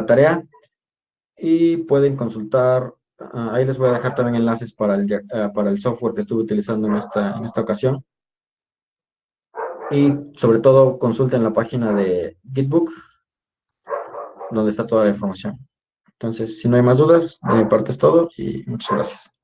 tarea y pueden consultar. Ahí les voy a dejar también enlaces para el software que estuve utilizando en esta ocasión. Y sobre todo consulten la página de Gitbook, donde está toda la información. Entonces, si no hay más dudas, de mi parte es todo y muchas gracias.